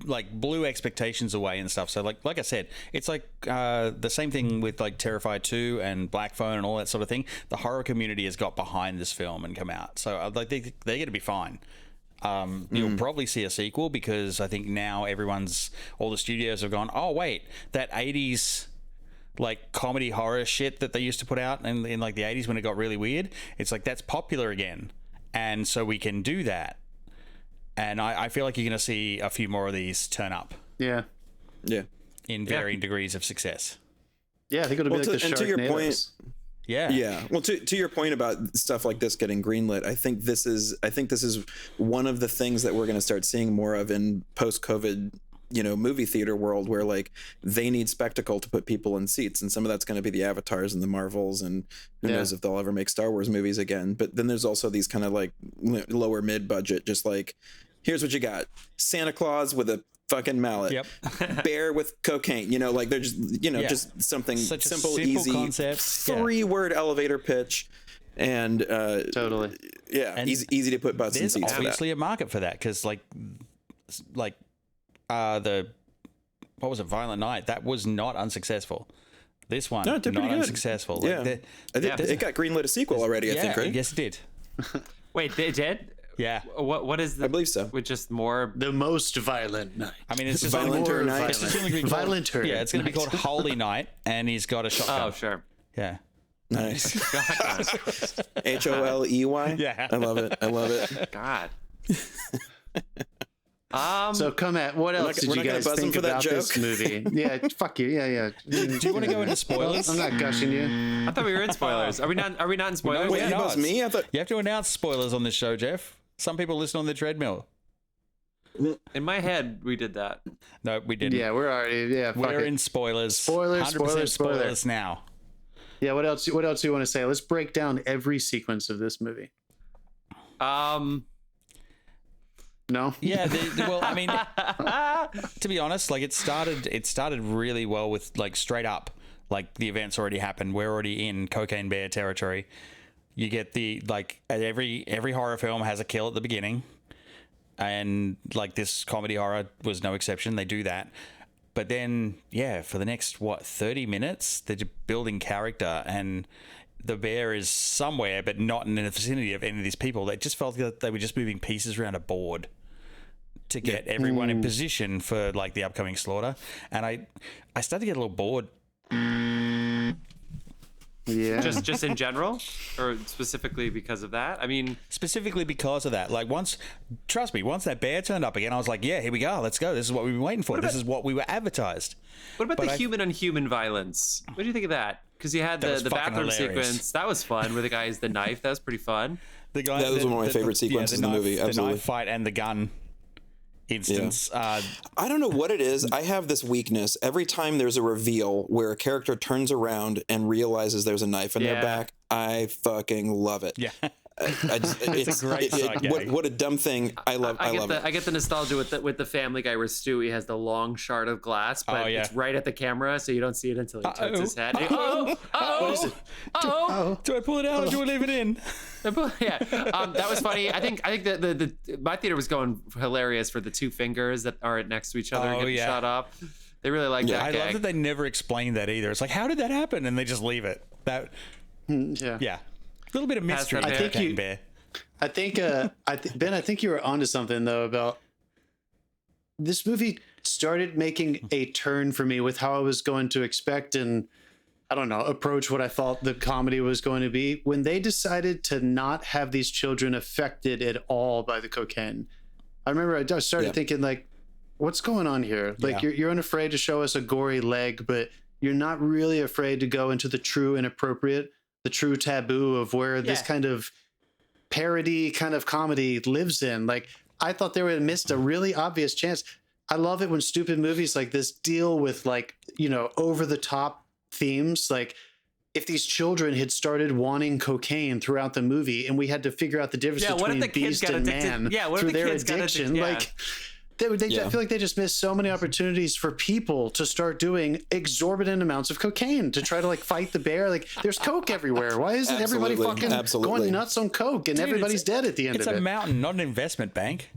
like blew expectations away and stuff. So like I said, it's like the same thing with like Terrifier 2 and Black Phone and all that sort of thing. The horror community has got behind this film and come out. So like they're going to be fine. You'll probably see a sequel because I think now all the studios have gone, oh wait, that 80s like comedy horror shit that they used to put out in like the 80s when it got really weird, it's like that's popular again, and so we can do that. And I feel like you're gonna see a few more of these turn up in varying degrees of success. I think it'll be like the Sharknadoes. To your point, yeah. Well, to your point about stuff like this getting greenlit, I think this is one of the things that we're going to start seeing more of in post-COVID, movie theater world, where like they need spectacle to put people in seats, and some of that's going to be the Avatars and the Marvels, and who knows if they'll ever make Star Wars movies again. But then there's also these kind of like lower mid budget, just like, here's what you got: Santa Claus with a fucking mallet, bear with cocaine, like they're just just something simple, easy concept. 3-word elevator pitch, and totally and easy to put butts in seats. There's obviously a market for that because like the what was it, Violent Night, that was not unsuccessful. This one not unsuccessful. Like, it got greenlit a sequel already, I think, right? Yes, it did. Wait, they did? Yeah. What is the? I believe so. With just more. The most violent night. I mean, it's just Violenter night. It's just going to be called, Violenter. Yeah, it's going to be called Holy Night, and he's got a shotgun. Oh, sure. Yeah. Nice. HOLEY. Yeah. I love it. God. So come at what else did you guys think about this movie? Yeah, fuck you. Yeah. Do you want to go into spoilers? I'm not gushing you. I thought we were in spoilers. Are we not in spoilers? Wait, you buzz me? I thought you have to announce spoilers on this show, Jeff. Some people listen on the treadmill. In my head, we did that. No, we didn't. Yeah, we're already. Yeah, we're in spoilers. 100% spoilers now. Yeah. What else? What else do you want to say? Let's break down every sequence of this movie. No. Yeah, well, I mean, to be honest, like it started really well with like straight up, like the events already happened. We're already in Cocaine Bear territory. You get the like every horror film has a kill at the beginning, and like this comedy horror was no exception. They do that, but then yeah, for the next 30 minutes, they're just building character and. The bear is somewhere, but not in the vicinity of any of these people. They just felt like they were just moving pieces around a board to get everyone in position for like the upcoming slaughter. And I started to get a little bored. Yeah. Just in general, or specifically because of that? I mean, specifically because of that. Like trust me, once that bear turned up again, I was like, yeah, here we go. Let's go. This is what we've been waiting for. This is what we were advertised. What about the human on human violence? What do you think of that? Because you had the bathroom sequence. That was fun, where the guy has the knife. That was pretty fun. That was one of my favorite sequences in the movie. Absolutely. The knife fight and the gun instance. Yeah. I don't know what it is. I have this weakness. Every time there's a reveal where a character turns around and realizes there's a knife in their back, I fucking love it. Yeah. It's a great what a dumb thing. I love it. I get the nostalgia with the Family Guy where Stewie has the long shard of glass, but it's right at the camera, so you don't see it until he tilts his head. What is it? Do I pull it out or do I leave it in? Yeah, that was funny. I think the my theater was going hilarious for the two fingers that are next to each other getting shot off. They really like that. I love that they never explained that either. It's like, how did that happen? And they just leave it. A little bit of mystery. Ben, I think you were onto something though about this movie started making a turn for me with how I was going to expect and I don't know, approach what I thought the comedy was going to be when they decided to not have these children affected at all by the cocaine. I remember I started thinking like, what's going on here? Like you're unafraid to show us a gory leg, but you're not really afraid to go into the true inappropriate, the true taboo of where this kind of parody kind of comedy lives in. Like I thought they would have missed a really obvious chance. I love it when stupid movies like this deal with like, you know, over the top themes. Like if these children had started wanting cocaine throughout the movie and we had to figure out the difference between beast and man through their addiction, like I feel like they just missed so many opportunities for people to start doing exorbitant amounts of cocaine to try to like fight the bear. Like there's coke everywhere. Why isn't everybody fucking going nuts on coke and everybody's dead at the end of it? It's a mountain, not an investment bank.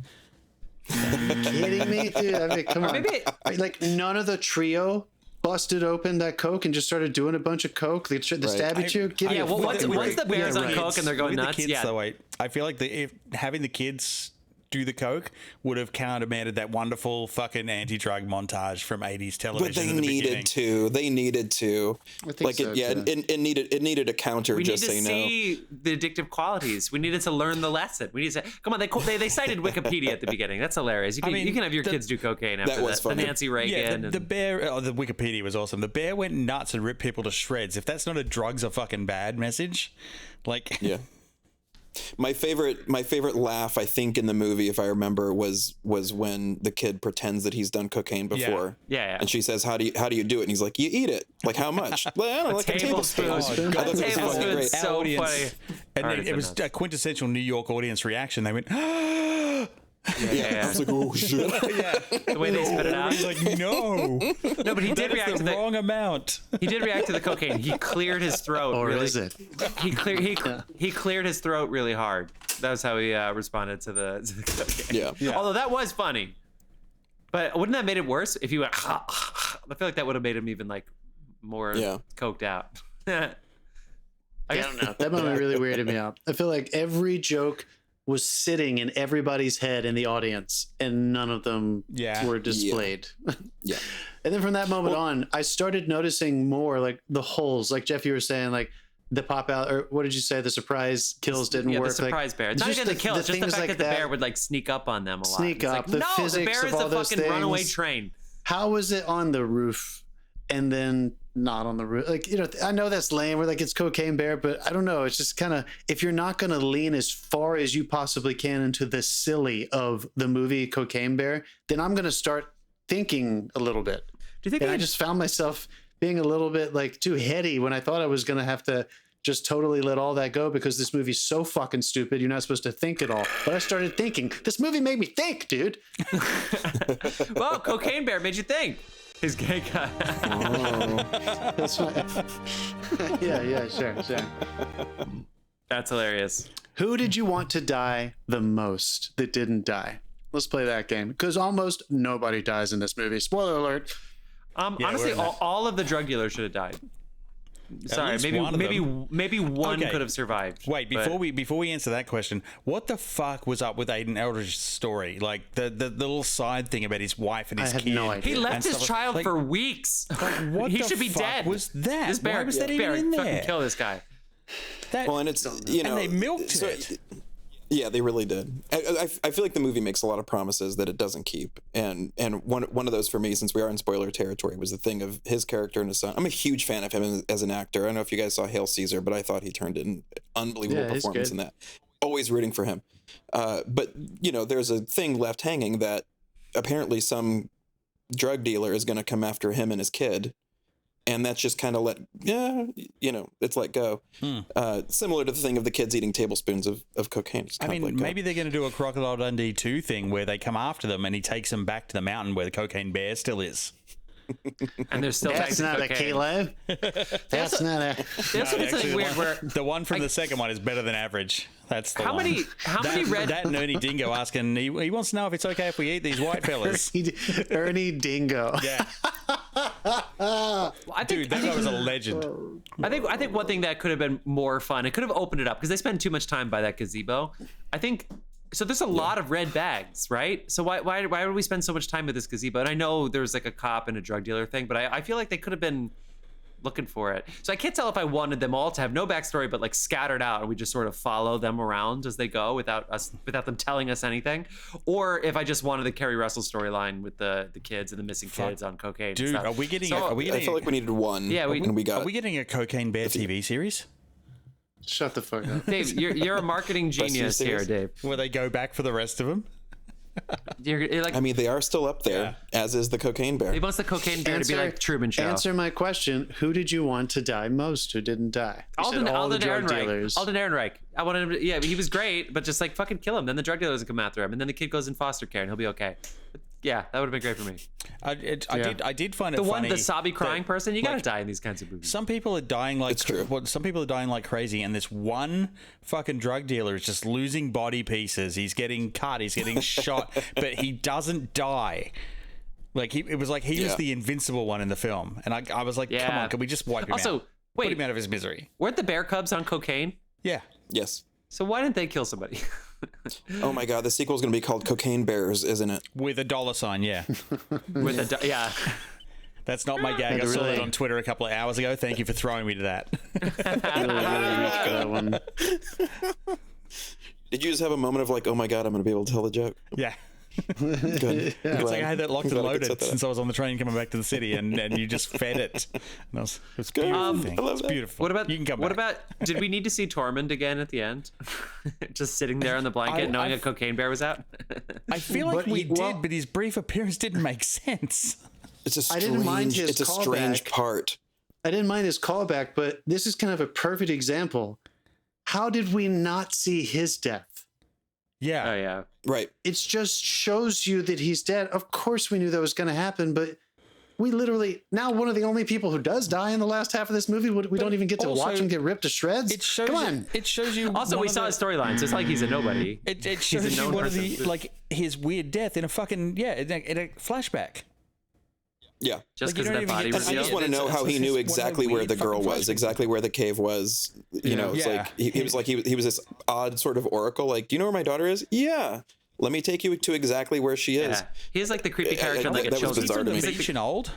Are you kidding me, dude? I mean, come on. Like none of the trio busted open that coke and just started doing a bunch of coke. They stab at you. Once the bear's on coke and they're going nuts. The kids, though, I feel like having the kids do the coke would have countermanded that wonderful fucking anti-drug montage from 80s television. But they needed to. They needed to. I think so, it needed a counter. We just need to see the addictive qualities. We needed to learn the lesson. We need to say, come on. They cited Wikipedia at the beginning. That's hilarious. You can have your kids do cocaine after that. The Nancy Reagan. Yeah, the bear. The Wikipedia was awesome. The bear went nuts and ripped people to shreds. If that's not a drugs are fucking bad message, like My favorite laugh, I think, in the movie, if I remember, was when the kid pretends that he's done cocaine before. Yeah. And she says, "How do you do it?" And he's like, "You eat it." Like how much? Like, I don't know, like a tablespoon. A tablespoon is so funny. And it was a quintessential New York audience reaction. They went, I was like, oh shit. The way they spit it out. He's like, no, but he did react to the wrong amount. He did react to the cocaine. He cleared his throat. Or is it? He cleared his throat really hard. That was how he responded to the cocaine. Yeah. Although that was funny. But wouldn't that have made it worse if you went? I feel like that would have made him even like more coked out. I don't know. That moment really weirded me out. I feel like every joke was sitting in everybody's head in the audience and none of them were displayed. Yeah. And then from that moment on, I started noticing more like the holes, like Jeff, you were saying, like the pop out, or what did you say? The surprise kills didn't work. The surprise bear. It's not even the kill. It's just the fact that the bear would like sneak up on them a lot. Sneak up. The physics the bear of is all a those fucking things. runaway train. How was it on the roof and then not on the roof? Like, you know, I know that's lame. We're like, it's Cocaine Bear, but I don't know. It's just kind of, if you're not going to lean as far as you possibly can into the silly of the movie Cocaine Bear, then I'm going to start thinking a little bit. Do you think? And I just found myself being a little bit like too heady when I thought I was going to have to just totally let all that go because this movie's so fucking stupid. You're not supposed to think at all. But I started thinking. This movie made me think, dude. Well, Cocaine Bear made you think. His gay guy. Oh, that's right. Yeah, sure. That's hilarious. Who did you want to die the most that didn't die? Let's play that game because almost nobody dies in this movie. Spoiler alert. Honestly, all of the drug dealers should have died. Sorry, maybe one could have survived. Wait, before we answer that question, what the fuck was up with Aiden Eldridge's story? Like the little side thing about his wife and his kid. No idea. He left his child for weeks. What he the should be fuck dead. was that? This bear, Why was that even in there? Fucking kill this guy. Well, and it's and they milked it. Yeah, they really did. I feel like the movie makes a lot of promises that it doesn't keep, and one of those for me, since we are in spoiler territory, was the thing of his character and his son. I'm a huge fan of him as an actor. I don't know if you guys saw Hail Caesar, but I thought he turned in unbelievable performance in that. Always rooting for him. But there's a thing left hanging that apparently some drug dealer is going to come after him and his kid. And that's just kind of it's let go. Similar to the thing of the kids eating tablespoons of cocaine. I mean, maybe they're going to do a Crocodile Dundee 2 thing where they come after them and he takes them back to the mountain where the cocaine bear still is. And there's still That's not cocaine. a kilo. That's not a. There's something weird where the one from the second one is better than average. That's the how one. many red that and Ernie Dingo asking he wants to know if it's okay if we eat these white fellas. Ernie Dingo. Yeah. I think that guy was a legend. I think one thing that could have been more fun, it could have opened it up because they spend too much time by that gazebo. I think so. There's a lot of red bags, right? So why would we spend so much time with this gazebo? And I know there's like a cop and a drug dealer thing, but I feel like they could have been looking for it. So I can't tell if I wanted them all to have no backstory, but like scattered out, and we just sort of follow them around as they go without them telling us anything, or if I just wanted the Keri Russell storyline with the kids and the missing kids on cocaine. Dude, and stuff. are we getting? I feel like we needed one. Yeah, Are we getting a Cocaine Bear TV series? Shut the fuck up, Dave. You're a marketing genius here, Dave. Where they go back for the rest of them? You're like, I mean, they are still up there, as is the Cocaine Bear. he wants the Cocaine Bear to be like Truman Show. Answer my question. Who did you want to die most who didn't die? Alden Ehrenreich. Ehrenreich. I wanted him to, yeah, he was great, but just like fucking kill him. Then the drug dealers will come after him, and then the kid goes in foster care, and he'll be okay. But yeah, that would have been great for me. I did find it the funny. The sobby crying person, you gotta die in these kinds of movies. Some people are dying like some people are dying like crazy, and this one fucking drug dealer is just losing body pieces. He's getting cut, he's getting shot, but he doesn't die. Like it was like he was the invincible one in the film, and I was like, come on, can we just wipe him out? Wait, put him out of his misery. Weren't the bear cubs on cocaine? Yeah. Yes. So why didn't they kill somebody? Oh my god, the sequel is going to be called Cocaine Bears, isn't it? With a $, yeah. With a yeah. That's not my gag. I saw that on Twitter a couple of hours ago. Thank you for throwing me to that. That one. Did you just have a moment of like, oh my god, I'm going to be able to tell the joke? Yeah. Good. It's like I had that locked and loaded since I was on the train coming back to the city, and you just fed it. And it's good. Beautiful. It's beautiful. What about you can come What back. about? Did we need to see Tormund again at the end? Just sitting there on the blanket, knowing a cocaine bear was out. I feel like we did, but his brief appearance didn't make sense. It's a strange. I didn't mind his it's a strange part. I didn't mind his callback, but this is kind of a perfect example. How did we not see his death? Yeah. Oh yeah. Right. It just shows you that he's dead. Of course we knew that was going to happen, but we literally, now one of the only people who does die in the last half of this movie, we don't even get to watch him get ripped to shreds. It shows Come on. It shows you. Also, we saw his storyline, so it's like he's a nobody. It shows you one of the, like, his weird death in a fucking, in a flashback. Yeah. Just Like, because that body I reveal. just want to know how he knew exactly where the girl was, exactly where the cave was. You know, it's like he was like he was this odd sort of oracle. Like, do you know where my daughter is? Yeah. Let me take you to exactly where she is. Yeah. He is like the creepy character like a that was children's bizarre to me. movie. He's beach and old.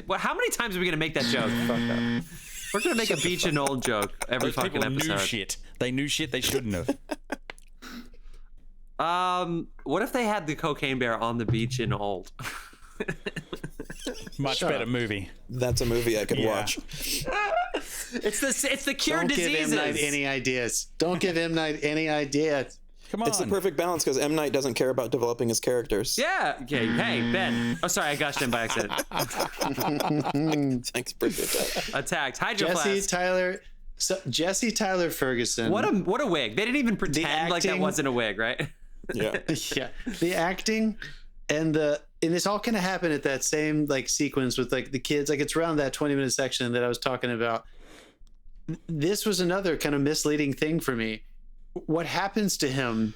Well, how many times are we gonna make that joke? We're gonna make a beach and old joke every Those fucking people episode. knew shit. They knew shit they shouldn't have. What if they had the cocaine bear on the beach in Old? Much better movie. That's a movie I could watch. It's the cure Don't diseases. give M. Night any ideas. Don't give M. Night any ideas. Come on. It's the perfect balance because M. Night doesn't care about developing his characters. Yeah. Okay. Hey, Ben. Oh, sorry. I gushed him by accident. Thanks, appreciate that. Attacked. Hydro Jesse, Flask. Tyler, So Jesse Tyler Ferguson. What a wig. They didn't even pretend like that acting- wasn't a wig, right? Yeah. Yeah, the acting and this all kind of happened at that same like sequence with like the kids. Like it's around that 20-minute section that I was talking about. This was another kind of misleading thing for me. What happens to him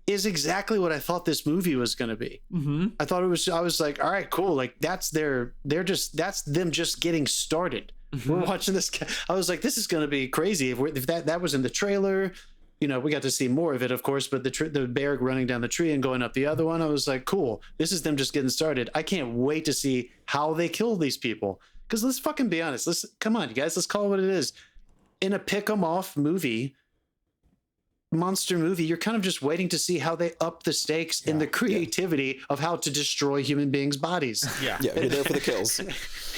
is exactly what I thought this movie was going to be. Mm-hmm. I was like, all right, cool. Like that's them just getting started. We're watching this. I was like, this is going to be crazy. If that was in the trailer, you know, we got to see more of it, of course, but the bear running down the tree and going up the other one, I was like, cool. This is them just getting started. I can't wait to see how they kill these people. Because let's fucking be honest. Come on, you guys. Let's call it what it is. In a pick 'em off monster movie, you're kind of just waiting to see how they up the stakes in the creativity of how to destroy human beings' bodies. Yeah, you're there for the kills.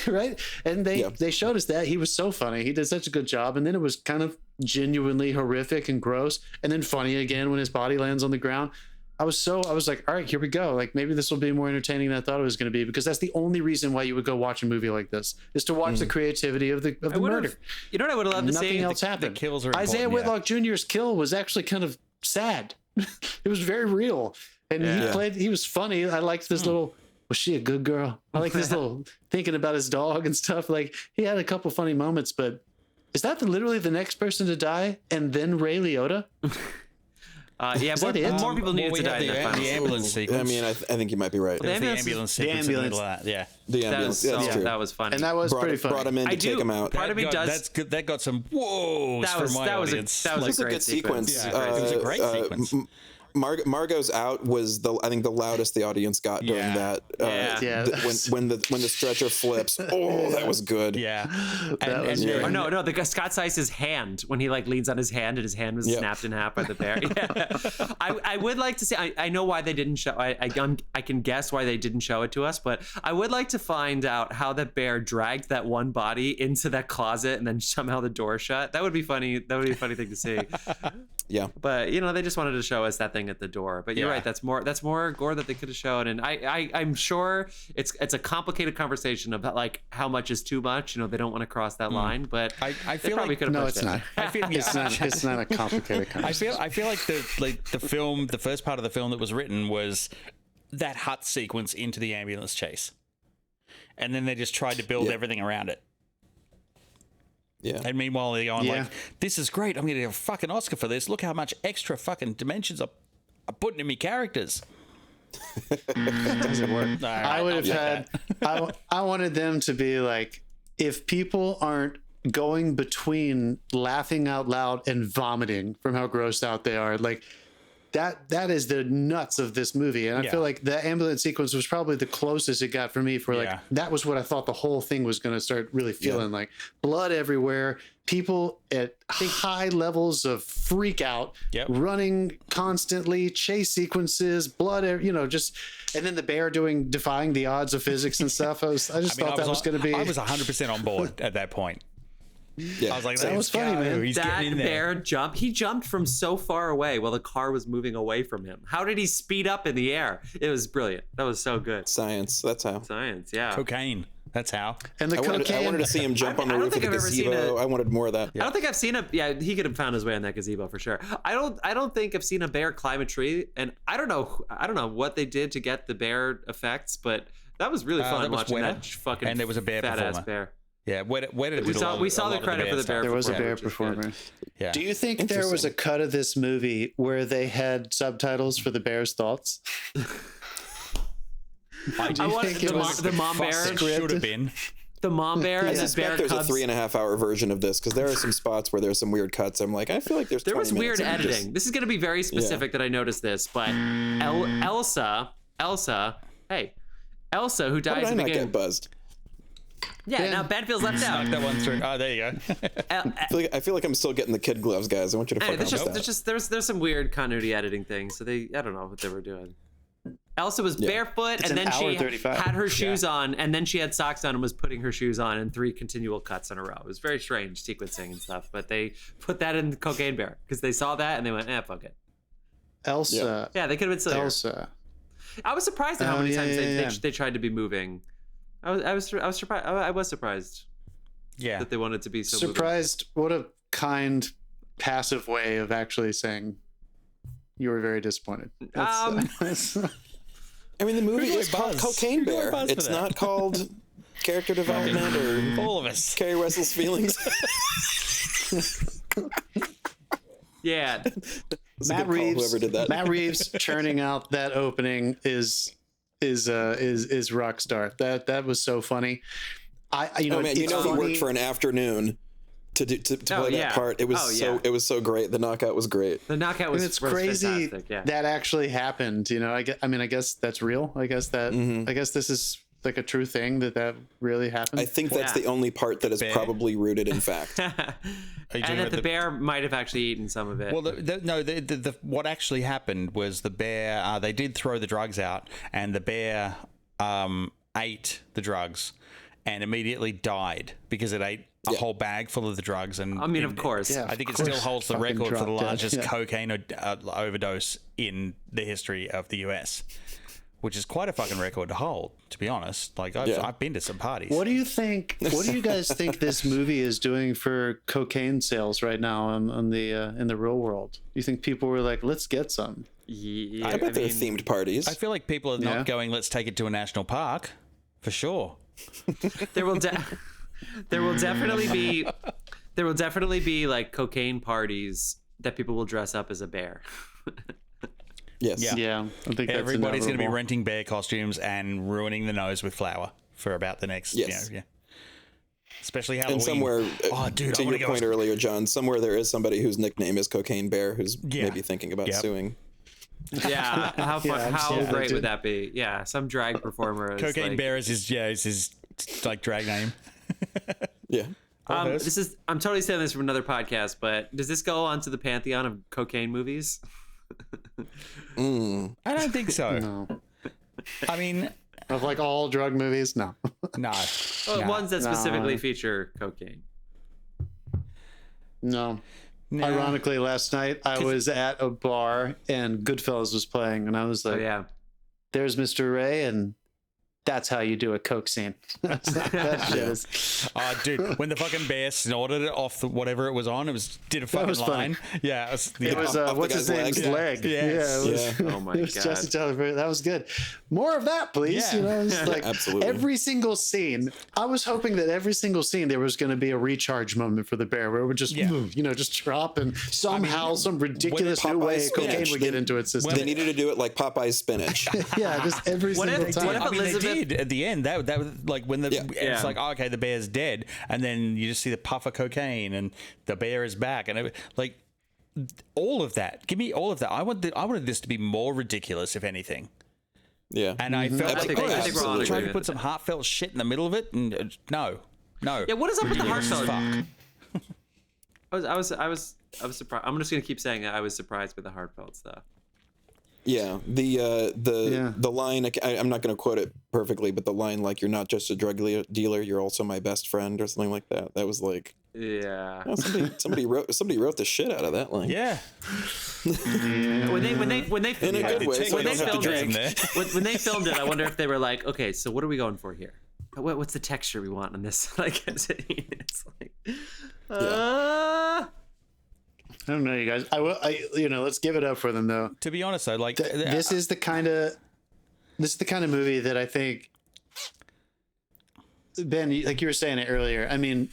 Right? And they showed us that. He was so funny. He did such a good job. And then it was kind of genuinely horrific and gross. And then funny again when his body lands on the ground. I was like, all right, here we go. Like maybe this will be more entertaining than I thought it was going to be, because that's the only reason why you would go watch a movie like this, is to watch the creativity of the murder. You know what I would love to see? Nothing else happened. The kills are Isaiah important, Whitlock Jr.'s kill was actually kind of sad. It was very real. And he was funny. I liked this little, was she a good girl? I like this little thinking about his dog and stuff. Like he had a couple funny moments, but is that literally the next person to die and then Ray Liotta? More people needed to die in that final the ambulance sequence. I mean, I think you might be right. The The ambulance sequence in the middle of that. Yeah. The ambulance. That's true. That was funny. And that was pretty funny. Brought him in to take him out. Part of me does. That's good. That got some whoas from my audience. That was It's a a great good sequence. it was a great sequence. Margo's out was I think the loudest the audience got during that. When the stretcher flips, that was good. Yeah. No, the Scott Seiss's hand, when he like leans on his hand and his hand was snapped in half by the bear. I would like to see. I know why they didn't show. I can guess why they didn't show it to us, but I would like to find out how that bear dragged that one body into that closet and then somehow the door shut. That would be funny. That would be a funny thing to see. Yeah. But they just wanted to show us that thing at the door. But you're right. That's more gore that they could have shown. And I'm sure it's a complicated conversation about like how much is too much. They don't want to cross that line. But I they feel probably like could have. No, it's not. I feel It's not a complicated conversation. I feel like the film, the first part of the film that was written was that hut sequence into the ambulance chase, and then they just tried to build everything around it. Yeah. And meanwhile, they're going like, this is great. I'm going to get a fucking Oscar for this. Look how much extra fucking dimensions I'm putting in me characters. Doesn't work. I would have had, I wanted them to be like, if people aren't going between laughing out loud and vomiting from how grossed out they are, like that is the nuts of this movie. And I feel like the ambulance sequence was probably the closest it got for me for like, that was what I thought the whole thing was going to start really feeling like. Blood everywhere, people at high levels of freak out, running constantly, chase sequences, blood, just, and then the bear defying the odds of physics and stuff. I thought that was going to be. I was 100% on board at that point. Yeah. I was like, that was funny, man. He's that getting in there. bear jumped. He jumped from so far away while the car was moving away from him. How did he speed up in the air? It was brilliant. That was so good. Science. That's how. Science. Yeah. Cocaine. That's how. And the cocaine. I wanted to see him jump on the roof of the gazebo. I wanted more of that. I don't think I've seen he could have found his way on that gazebo for sure. I don't think I've seen a bear climb a tree, and I don't know what they did to get the bear effects, but that was really fun watching that fucking and there was a bear fat performer. ass bear. Yeah, we saw the credit for the bear. There was a bear performer. performer. Yeah. Do you think there was a cut of this movie where they had subtitles for the bear's thoughts? The mom bear should have been. The mom bear. I and suspect the bear there's a 3.5 hour version of this, because there are some spots where there's some weird cuts. I'm like, I feel like there was weird editing. This is going to be very specific that I noticed this, but Elsa, who dies How did in the I not beginning. get buzzed? Yeah, now Ben feels left out. Knock that one through. Oh, there you go. I feel like I'm still getting the kid gloves, guys. I want you to fucking help that. There's some weird continuity editing things. So I don't know what they were doing. Elsa was barefoot, and then she 35. had her shoes on, and then she had socks on and was putting her shoes on in 3 continual cuts in a row. It was very strange sequencing and stuff, but they put that in the Cocaine Bear because they saw that and they went, fuck it. Elsa. Yeah, they could have been sillier. Elsa. I was surprised at how many times they tried to be moving. I was surprised. I was surprised. Yeah. that they wanted to be so moving. Surprised. What a kind, passive way of actually saying you were very disappointed. That's- I mean, the movie We're is going called Buzz. Cocaine We're going Bear. Buzz for It's that. not called character development or All of us. Kerry Russell's feelings. Yeah. It's a Matt good call, Reeves. whoever did that. Matt Reeves churning out that opening is rock star. That was so funny. You know, Oh man, it's you know he funny. worked for an afternoon to play yeah. that part. It was it was so great. The knockout was great. The knockout was, And it's was crazy fantastic. Yeah. that actually happened. You know, I guess that's real. I guess this is like a true thing that really happened. I think that's Yeah. the only part that is Bear. probably rooted in fact. Are you And talking that about the bear might have actually eaten some of it. Well, what actually happened was the bear. They did throw the drugs out, and the bear ate the drugs, and immediately died because it ate a whole bag full of the drugs. And I mean, of course. Yeah. I think it Of still course. holds the Fucking record for the drop dead. largest Yeah. cocaine overdose in the history of the US, which is quite a fucking record to hold. To be honest, like I've been to some parties. What do you think? What do you guys think this movie is doing for cocaine sales right now on the in the real world? Do you think people were like, "Let's get some"? Yeah, I bet there are mean, themed parties. I feel like people are Yeah. not going. Let's take it to a national park, for sure. there will definitely be like cocaine parties that people will dress up as a bear. Yes. Yeah. Yeah, I think Everybody's going to be inevitable. renting bear costumes and ruining the nose with flour for about the next, Yes. Especially Halloween. And somewhere, Oh, dude, to I wanna your go- point earlier, John, somewhere there is somebody whose nickname is Cocaine Bear who's Yeah. maybe thinking about Yep. suing. Yeah, how absolutely. great would that be? Yeah, some drag performer. Is Cocaine like, Bear is his like drag name. Yeah. I'm totally saying this from another podcast, but does this go onto the pantheon of cocaine movies? I don't think so. No. I mean, Of like all drug movies, no. no. Well, ones that No. specifically feature cocaine. No. No. Ironically, last night I was at a bar and Goodfellas was playing, and I was Oh like, yeah. "There's Mr. Ray," and that's how you do a coke scene. that shit is. Oh, dude, when the fucking bear snorted it off whatever it was on, did a fucking was funny. line. Yeah, It was Off the what's his guy's name's leg. leg? Yes. Yeah, it was, Yeah. Oh my it was God. Jesse Tyler Perry. That was good. More of that, please. Yeah. You know, it's like Absolutely. every single scene. I was hoping that every single scene there was going to be a recharge moment for the bear, where it would just, just drop and somehow some ridiculous new way Popeye's cocaine spinach, would get they- into its system. They needed to do it like Popeye's spinach. Yeah, just every What single if- time. what if I mean, Elizabeth- they did at the end. That was like when the Yeah. it's Yeah. like, oh, okay, the bear's dead, and then you just see the puff of cocaine, and the bear is back, and like all of that. Give me all of that. I wanted this to be more ridiculous, if anything. Yeah. And I felt I like think- I think we're all in they tried to agreement. put some heartfelt shit in the middle of it, and no. Yeah, what is up with the Ridiculous heartfelt? as fuck. I was surprised. I'm just gonna keep saying it. I was surprised with the heartfelt stuff. Yeah, the line, I'm not going to quote it perfectly, but the line like, "You're not just a drug dealer, you're also my best friend," or something like that. That was like, Yeah. oh, somebody wrote the shit out of that line. Yeah. When they In a good way, so I when they don't have to filmed drink. it, when they filmed it, I wonder if they were like, okay, so what are we going for here? What's the texture we want on this? Like, it's like, I don't know, you guys. Let's give it up for them though. To be honest, though, like This is the kind of movie that I think, Ben, like you were saying it earlier. I mean,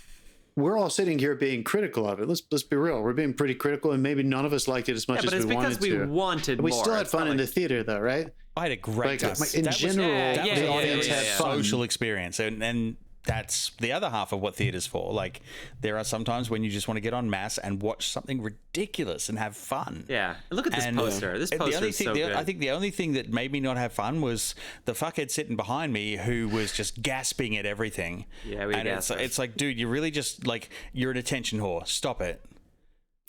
we're all sitting here being critical of it. Let's be real. We're being pretty critical, and maybe none of us liked it as much but as it's we because wanted we to. wanted But we more. still had It's fun not in the like- theater, though, right? I had a great Like, time. in That was- general, that was the the audience had fun. social experience, and that's the other half of what theater's for. Like, there are sometimes when you just want to get on mass and watch something ridiculous and have fun. Yeah. And look at this And, poster. This the poster only is thing, so good. I think the only thing that made me not have fun was the fuckhead sitting behind me who was just gasping at everything. Yeah, we and gasped. it's like, dude, you really just like you're an attention whore. Stop it.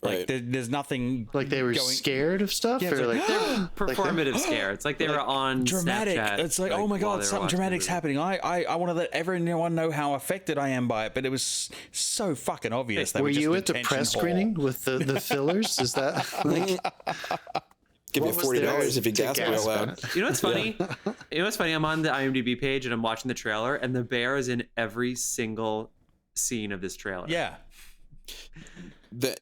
Like Right. there's nothing Like they were going, scared of stuff, Yeah, or it's like performative scare. It's like they were on dramatic. Snapchat. It's like, oh my while god, they were something watching the dramatic's movie. happening. I want to let everyone know how affected I am by it, but it was so fucking obvious. They were just you an at the attention press whore. screening with the fillers? Is that like, Give you what was $40 there if you to gasp real gasp loud. at? You know what's funny? You know what's funny? I'm on the IMDb page and I'm watching the trailer, and the bear is in every single scene of this trailer. Yeah. But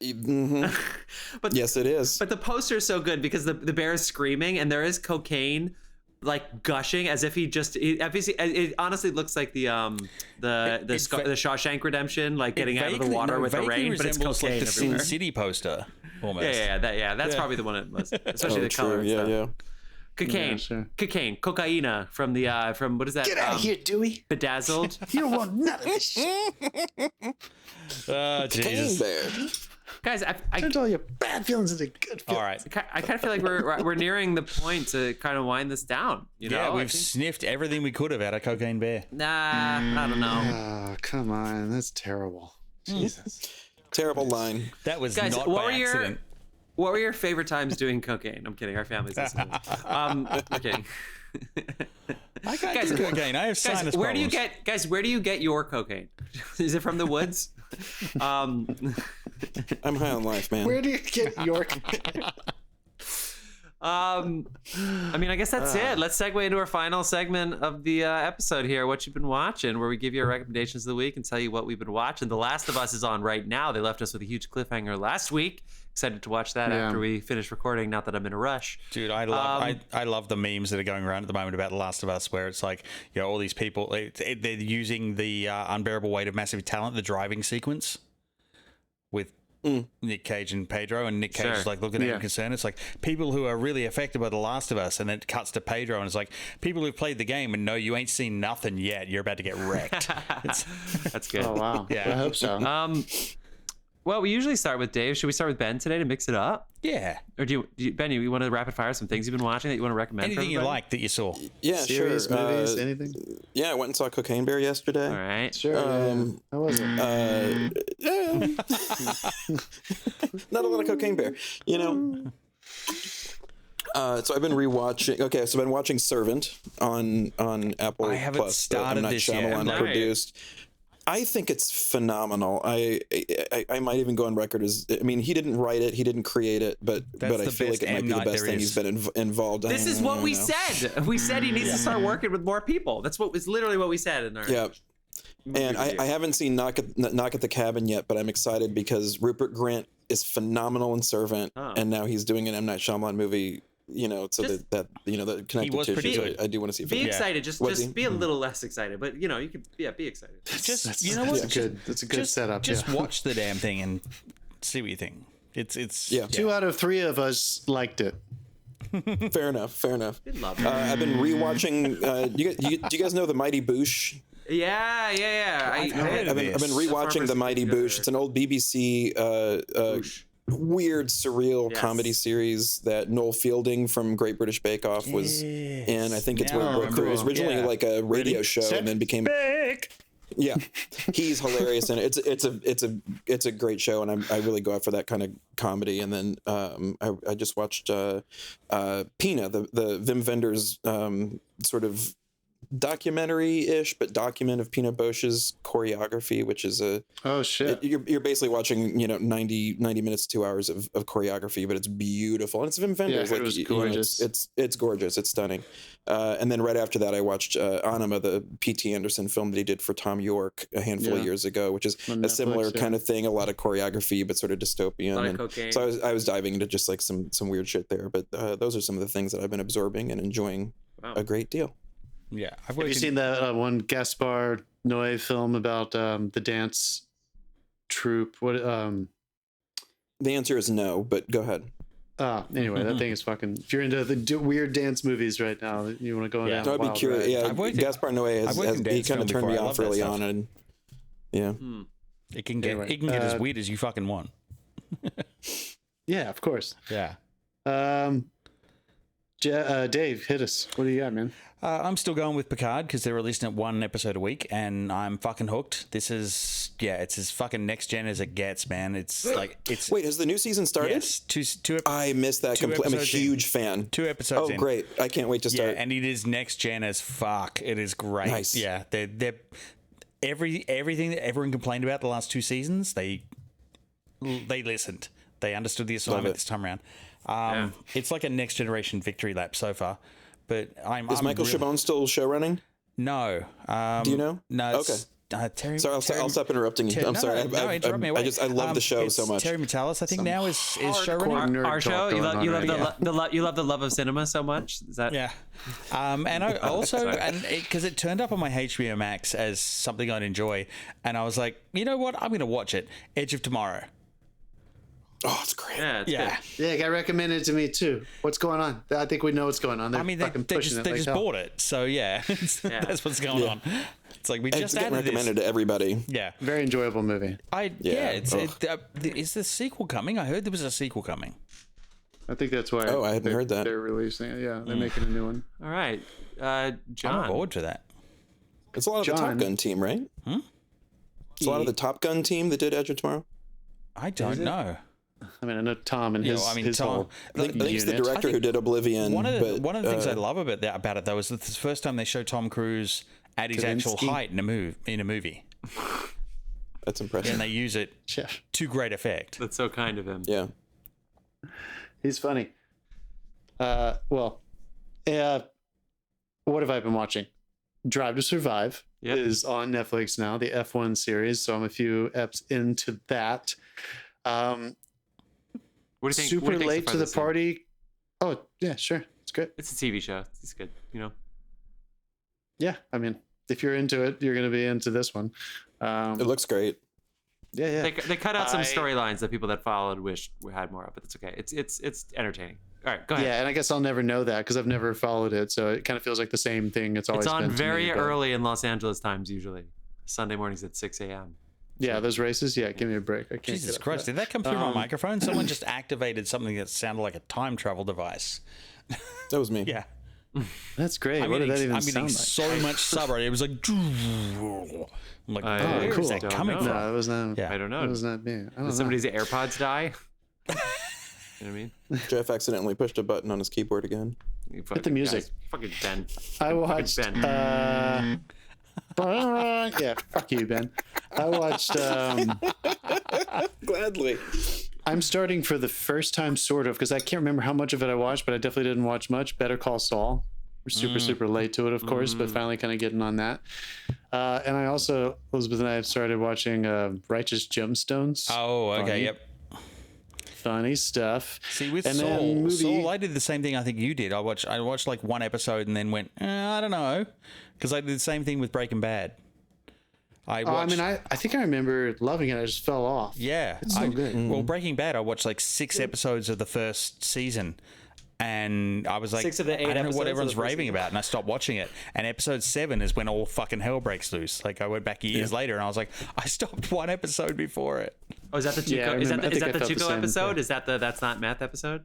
yes, it is. But the poster is so good because the bear is screaming and there is cocaine like gushing as if obviously it honestly looks like the Shawshank Redemption, like getting out of the water with the rain, but it's cocaine like the everywhere. Sin City poster almost. That's probably the one it was, especially the color. Yeah. Cocaine, cocaina from the from what is that? Get out of here, Dewey. Bedazzled. You don't want none of this shit. Oh, Jesus. Bear. Guys, Turns all your bad feelings into good feelings. All right. I kind of feel like we're nearing the point to kind of wind this down. You know, Yeah, we've sniffed everything we could have out of Cocaine Bear. Nah, I don't know. Oh, come on, that's terrible. Jesus, Terrible line. That was Guys, not what by accident. What were your favorite times doing cocaine? I'm kidding. Our family's listening. I'm kidding. I can't do cocaine. I have sinus where problems. where do you get your cocaine? Is it from the woods? I'm high on life, man. where do you get your? I mean, I guess that's it. Let's segue into our final segment of the episode here. What you've been watching, where we give you our recommendations of the week and tell you what we've been watching. The Last of Us is on right now. They left us with a huge cliffhanger last week. Excited to watch that after we finish recording. Not that I'm in a rush. Dude, I love the memes that are going around at the moment about The Last of Us, where it's like, you know, all these people, they're using the unbearable weight of massive talent, the driving sequence with Nick Cage and Pedro, and Nick Cage is like looking at him concerned. It's like people who are really affected by The Last of Us, and then it cuts to Pedro, and it's like people who've played the game and know you ain't seen nothing yet. You're about to get wrecked. That's good. Oh wow. Yeah. I hope so. Well, we usually start with Dave. Should we start with Ben today to mix it up? Yeah. Or do you Ben, you want to rapid fire some things you've been watching that you want to recommend? Anything for you everybody? like that you saw. Yeah, Series, sure. movies, anything? Yeah, I went and saw Cocaine Bear yesterday. All right. Sure. How was it? Not a lot of Cocaine Bear, you know. So I've been rewatching. Okay, so I've been watching Servant on Apple. I haven't Plus, started this yet. Shyamalan Nice. produced. I think it's phenomenal. I might even go on record as, I mean, he didn't write it, he didn't create it, but I the feel like best it might M. be the Night best there thing is. he's been involved in. This is what we you know. said. We said he needs to start working with more people. That's what was literally what we said in our Yeah. And I haven't seen Knock at the Cabin yet, but I'm excited because Rupert Grint is phenomenal in Servant, and now he's doing an M. Night Shyamalan movie. You know, so that you know, the connected was pretty tissue. good. I do want to see. Be excited. What's he? Just be a little less excited. But you know, you could be excited. Just you know what? That's a good setup. Just watch the damn thing and see what you think. It's 2 out of 3 of us liked it. Fair enough. Love it. I've been rewatching. Do you guys know The Mighty Boosh? Yeah. I've heard I've of been this. rewatching The Mighty Boosh. It's an old BBC weird, surreal comedy series that Noel Fielding from Great British Bake Off was in. I think it's Now where I it broke through. It was remember. originally Yeah. like a radio Ready, show set, and then became bake. Yeah, he's hilarious, and it's a great show, and I really go out for that kind of comedy. And then I just watched Pina, the Wim Wenders sort of documentary-ish, but document of Pina Bausch's choreography, which is you're basically watching 90 minutes, 2 hours of choreography, but it's beautiful, and it's Wim Wenders. Yeah, it was gorgeous. It's gorgeous. It's stunning. And then right after that, I watched Anima, the P.T. Anderson film that he did for Tom York a handful of years ago, which is on a Netflix, similar kind of thing, a lot of choreography, but sort of dystopian. A lot of And cocaine. so I was diving into just like some weird shit there, but those are some of the things that I've been absorbing and enjoying a great deal. Yeah, Have you seen that one Gaspar Noé film about the dance troupe? What? The answer is no, but go ahead. Anyway, that thing is fucking. If you're into the weird dance movies right now, you want to go down. I'd be curious. Ride. Yeah, Gaspar Noé he kind of turned me off early on, and yeah, it can get as weird as you fucking want. Yeah, of course. Yeah. Dave, hit us. What do you got, man? I'm still going with Picard because they're releasing it 1 episode a week, and I'm fucking hooked. This is it's as fucking next gen as it gets, man. It's like it's. Wait, has the new season started? Yes, two. I missed that completely. I'm a huge fan. 2 episodes. Oh, great! I can't wait to start. Yeah, and it is next gen as fuck. It is great. Nice. Yeah, they're everything that everyone complained about the last 2 seasons. They listened. They understood the assignment this time around. It's like a next generation victory lap so far. But Is Michael Chabon still show running? No. Do you know? No. Okay. Terry. Sorry, I'll stop interrupting you. I'm sorry. Interrupt me away. I love the show so much. Terry Metalis, I think now is showrunner. nerd Our show. talk You going love on right you love the love of cinema so much. Is that? Yeah. And I also, because it turned up on my HBO Max as something I'd enjoy, and I was like, you know what? I'm going to watch it. Edge of Tomorrow. Oh, it's great. Yeah. It's Yeah. good. Yeah, it got recommended to me too. What's going on? I think we know what's going on. They're I mean, fucking they pushing just it like hell. bought it, so yeah, that's what's going on. It's like we It's just getting added recommended this. to everybody. Yeah, Very enjoyable movie. Is the sequel coming? I heard there was a sequel coming. I think that's why. Oh, I hadn't heard that. They're releasing it. Yeah, they're making a new one. All right, I'm John. on board for that. It's a lot of the Top Gun team, right? It's a lot of the Top Gun team that did Edge of Tomorrow. I don't know. I mean, I know Tom and his, his Tom. whole I think it's the unit. director who did Oblivion. One of the things I love about it though is that it's the first time they show Tom Cruise at his actual Kavinsky. height in a movie, That's impressive. and they use it Yeah, to great effect. That's so kind of him. Yeah. he's funny. What have I been watching? Drive to Survive Yep. is on Netflix now, the F1 series. So I'm a few eps into that. What do you think? Super what do you think's late to the furthest in? party. Oh yeah, sure, it's good. It's a TV show. It's good. You know. Yeah, I mean, if you're into it, you're gonna be into this one. It looks great. Yeah. They cut out some I- storylines that people that followed wished we had more of, but it's okay. It's entertaining. All right, go ahead. Yeah, and I guess I'll never know that because I've never followed it, so it kind of feels like the same thing. It's always It's on been to very me, but- early in Los Angeles times usually. Sunday mornings at 6 a.m. Yeah, those races. Yeah, give me a break. I can't. Jesus get up for Christ, that. did that come through my microphone? Someone just activated something that sounded like a time travel device. That was me. Yeah. That's great. I'm what did that even getting sound like? so much sub right. It was like, I'm like, I where is cool. that don't coming know. from? No, it was not. Yeah. I don't know. It was not me. I don't Did know. somebody's AirPods die? You know what I mean? Jeff accidentally pushed a button on his keyboard again. You Hit the fucking music. guys, fucking Ben. I watched. Ben. Yeah, fuck you, Ben. I watched. Gladly. I'm starting for the first time, sort of, because I can't remember how much of it I watched, but I definitely didn't watch much. Better Call Saul. We're super late to it, of course, but finally kind of getting on that. And I also, Elizabeth and I have started watching Righteous Gemstones. Oh, okay, Funny. yep. Funny stuff. See, with And then Saul, movie- Saul, I did the same thing I think you did. I watched like one episode and then went, I don't know, because I did the same thing with Breaking Bad. I think I remember loving it. I just fell off. Yeah, It's so good. Well, Breaking Bad, I watched like 6 episodes of the first season, and I was like, 6 of the 8 I don't know episodes what of everyone's the first raving season. about, and I stopped watching it. And episode 7 is when all fucking hell breaks loose. Like I went back years later, and I was like, I stopped one episode before it. Oh, is that the Tuco? Yeah, I is that remember- I the, is think that I the felt the Tuco same episode? thing. Is that the That's Not Meth episode?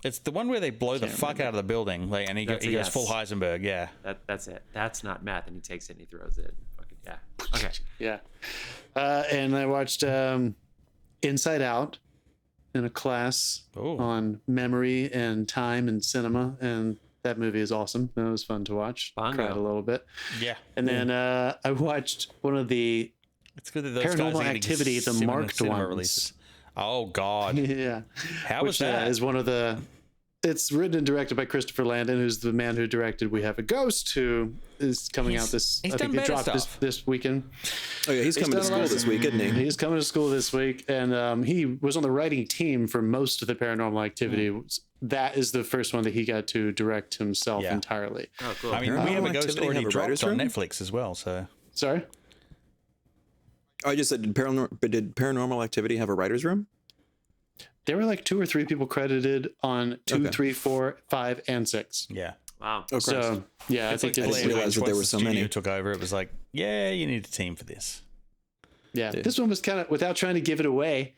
It's the one where they blow the fuck out of the building, like, and he That's goes a yes. full Heisenberg. Yeah. That's it. That's not meth, and he takes it and he throws it. Fucking yeah. Okay. Yeah. And I watched Inside Out in a class Ooh. on memory and time and cinema. And that movie is awesome. That was fun to watch. Bongo. Cried a little bit. Yeah. And then I watched one of the It's good that those Paranormal guys are getting Activity, the cinema marked ones. releases. Oh God. yeah, How was which that? is one of the. It's written and directed by Kristofer Landon, who's the man who directed We Have a Ghost, who is coming out this. he's I think done they better dropped stuff. this weekend. Oh yeah, he's coming to done a school lot of- this week, isn't he? He's coming to school this week, and he was on the writing team for most of the Paranormal Activity. That is the first one that he got to direct himself Yeah. entirely. Oh, cool. I mean, Paranormal We Have a Ghost Activity already have a writer's dropped on room? Netflix as well, so. Sorry? I just said, did Paranormal Activity have a writer's room? There were like 2 or 3 people credited on 2, Okay. 3, 4, 5, and 6. Yeah. Wow. Oh, So, yeah, I It's think like it's. didn't realize that there were once so the studio many. took over, it was like, yeah, you need a team for this. Yeah, this one was kind of, without trying to give it away,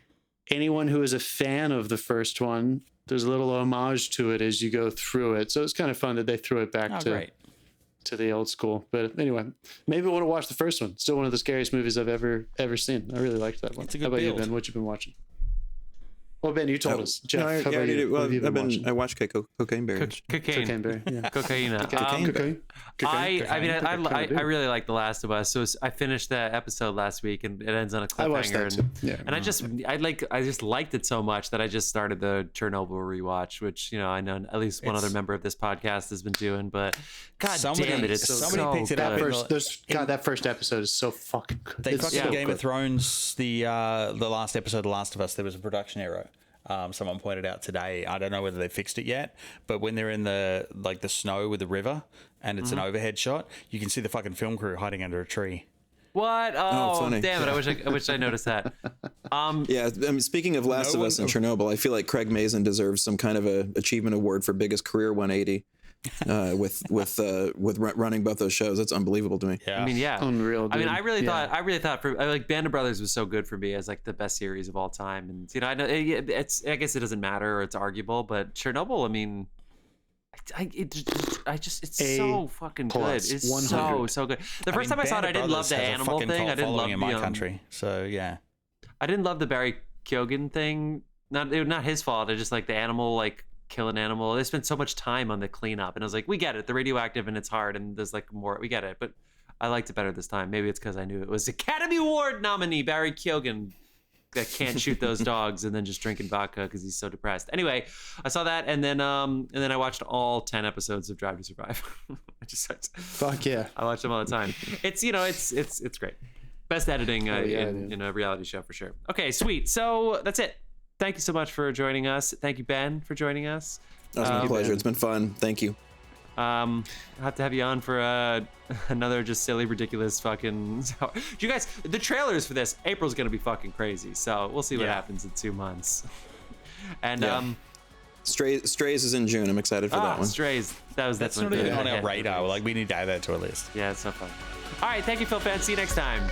anyone who is a fan of the first one, there's a little homage to it as you go through it. So it's kind of fun that they threw it back Oh, to great. the old school. But anyway, maybe I want to watch the first one. Still one of the scariest movies I've ever seen. I really liked that one. It's a good How about you, build. Ben? What you been watching? Well, Ben, you told us. Jeff, No, how about you? What have you been watching? I watched Cocaine Bear. Cocaine Bear. Yeah. Cocaina. Cocaine. I really like The Last of Us. So I finished that episode last week, and it ends on a cliffhanger. I watched that too. Yeah. And I just liked it so much that I just started the Chernobyl rewatch, which I know at least one other member of this podcast has been doing. But God damn it, it's so picked it good. up. That first episode is so fucking good. They fucking Game of Thrones, the last episode of The Last of Us, there was a production error. Someone pointed out today. I don't know whether they fixed it yet, but when they're in the snow with the river and it's an overhead shot, you can see the fucking film crew hiding under a tree. What? Oh, funny. Damn it! I wish I noticed that. Yeah, I mean, speaking of Last of Us and Chernobyl, I feel like Craig Mazin deserves some kind of a achievement award for biggest career 180. With running both those shows. That's unbelievable to me. Yeah. I mean, yeah, unreal. Dude. I mean, I really thought for like Band of Brothers was so good for me as like the best series of all time, and I know I guess it doesn't matter or it's arguable, but Chernobyl, I mean, it's so fucking good. It's 100. so good. The first time I saw it, I didn't love the animal thing. I didn't love in my country. So yeah, I didn't love the Barry Keoghan thing. Not his fault. I just like the animal kill an animal. They spent so much time on the cleanup, and I was like, we get it, the radioactive and it's hard, and there's like more, we get it, but I liked it better this time. Maybe it's because I knew it was Academy Award nominee Barry Keoghan that can't shoot those dogs and then just drinking vodka because he's so depressed. Anyway, I saw that, and then I watched all 10 episodes of Drive to Survive. Fuck yeah, I watch them all the time. It's it's great. Best editing in a reality show for sure. Okay, sweet. So that's it. Thank you so much for joining us. Thank you, Ben, for joining us. That was my pleasure. It's been fun. Thank you. I'll have to have you on for another just silly, ridiculous fucking... You guys, the trailers for this, April's going to be fucking crazy. So we'll see what happens in 2 months. And Strays is in June. I'm excited for that one. Strays. That's not even on our radar. Like, we need to add that to a list. Yeah, it's so fun. All right, thank you, Phil Fan. See you next time.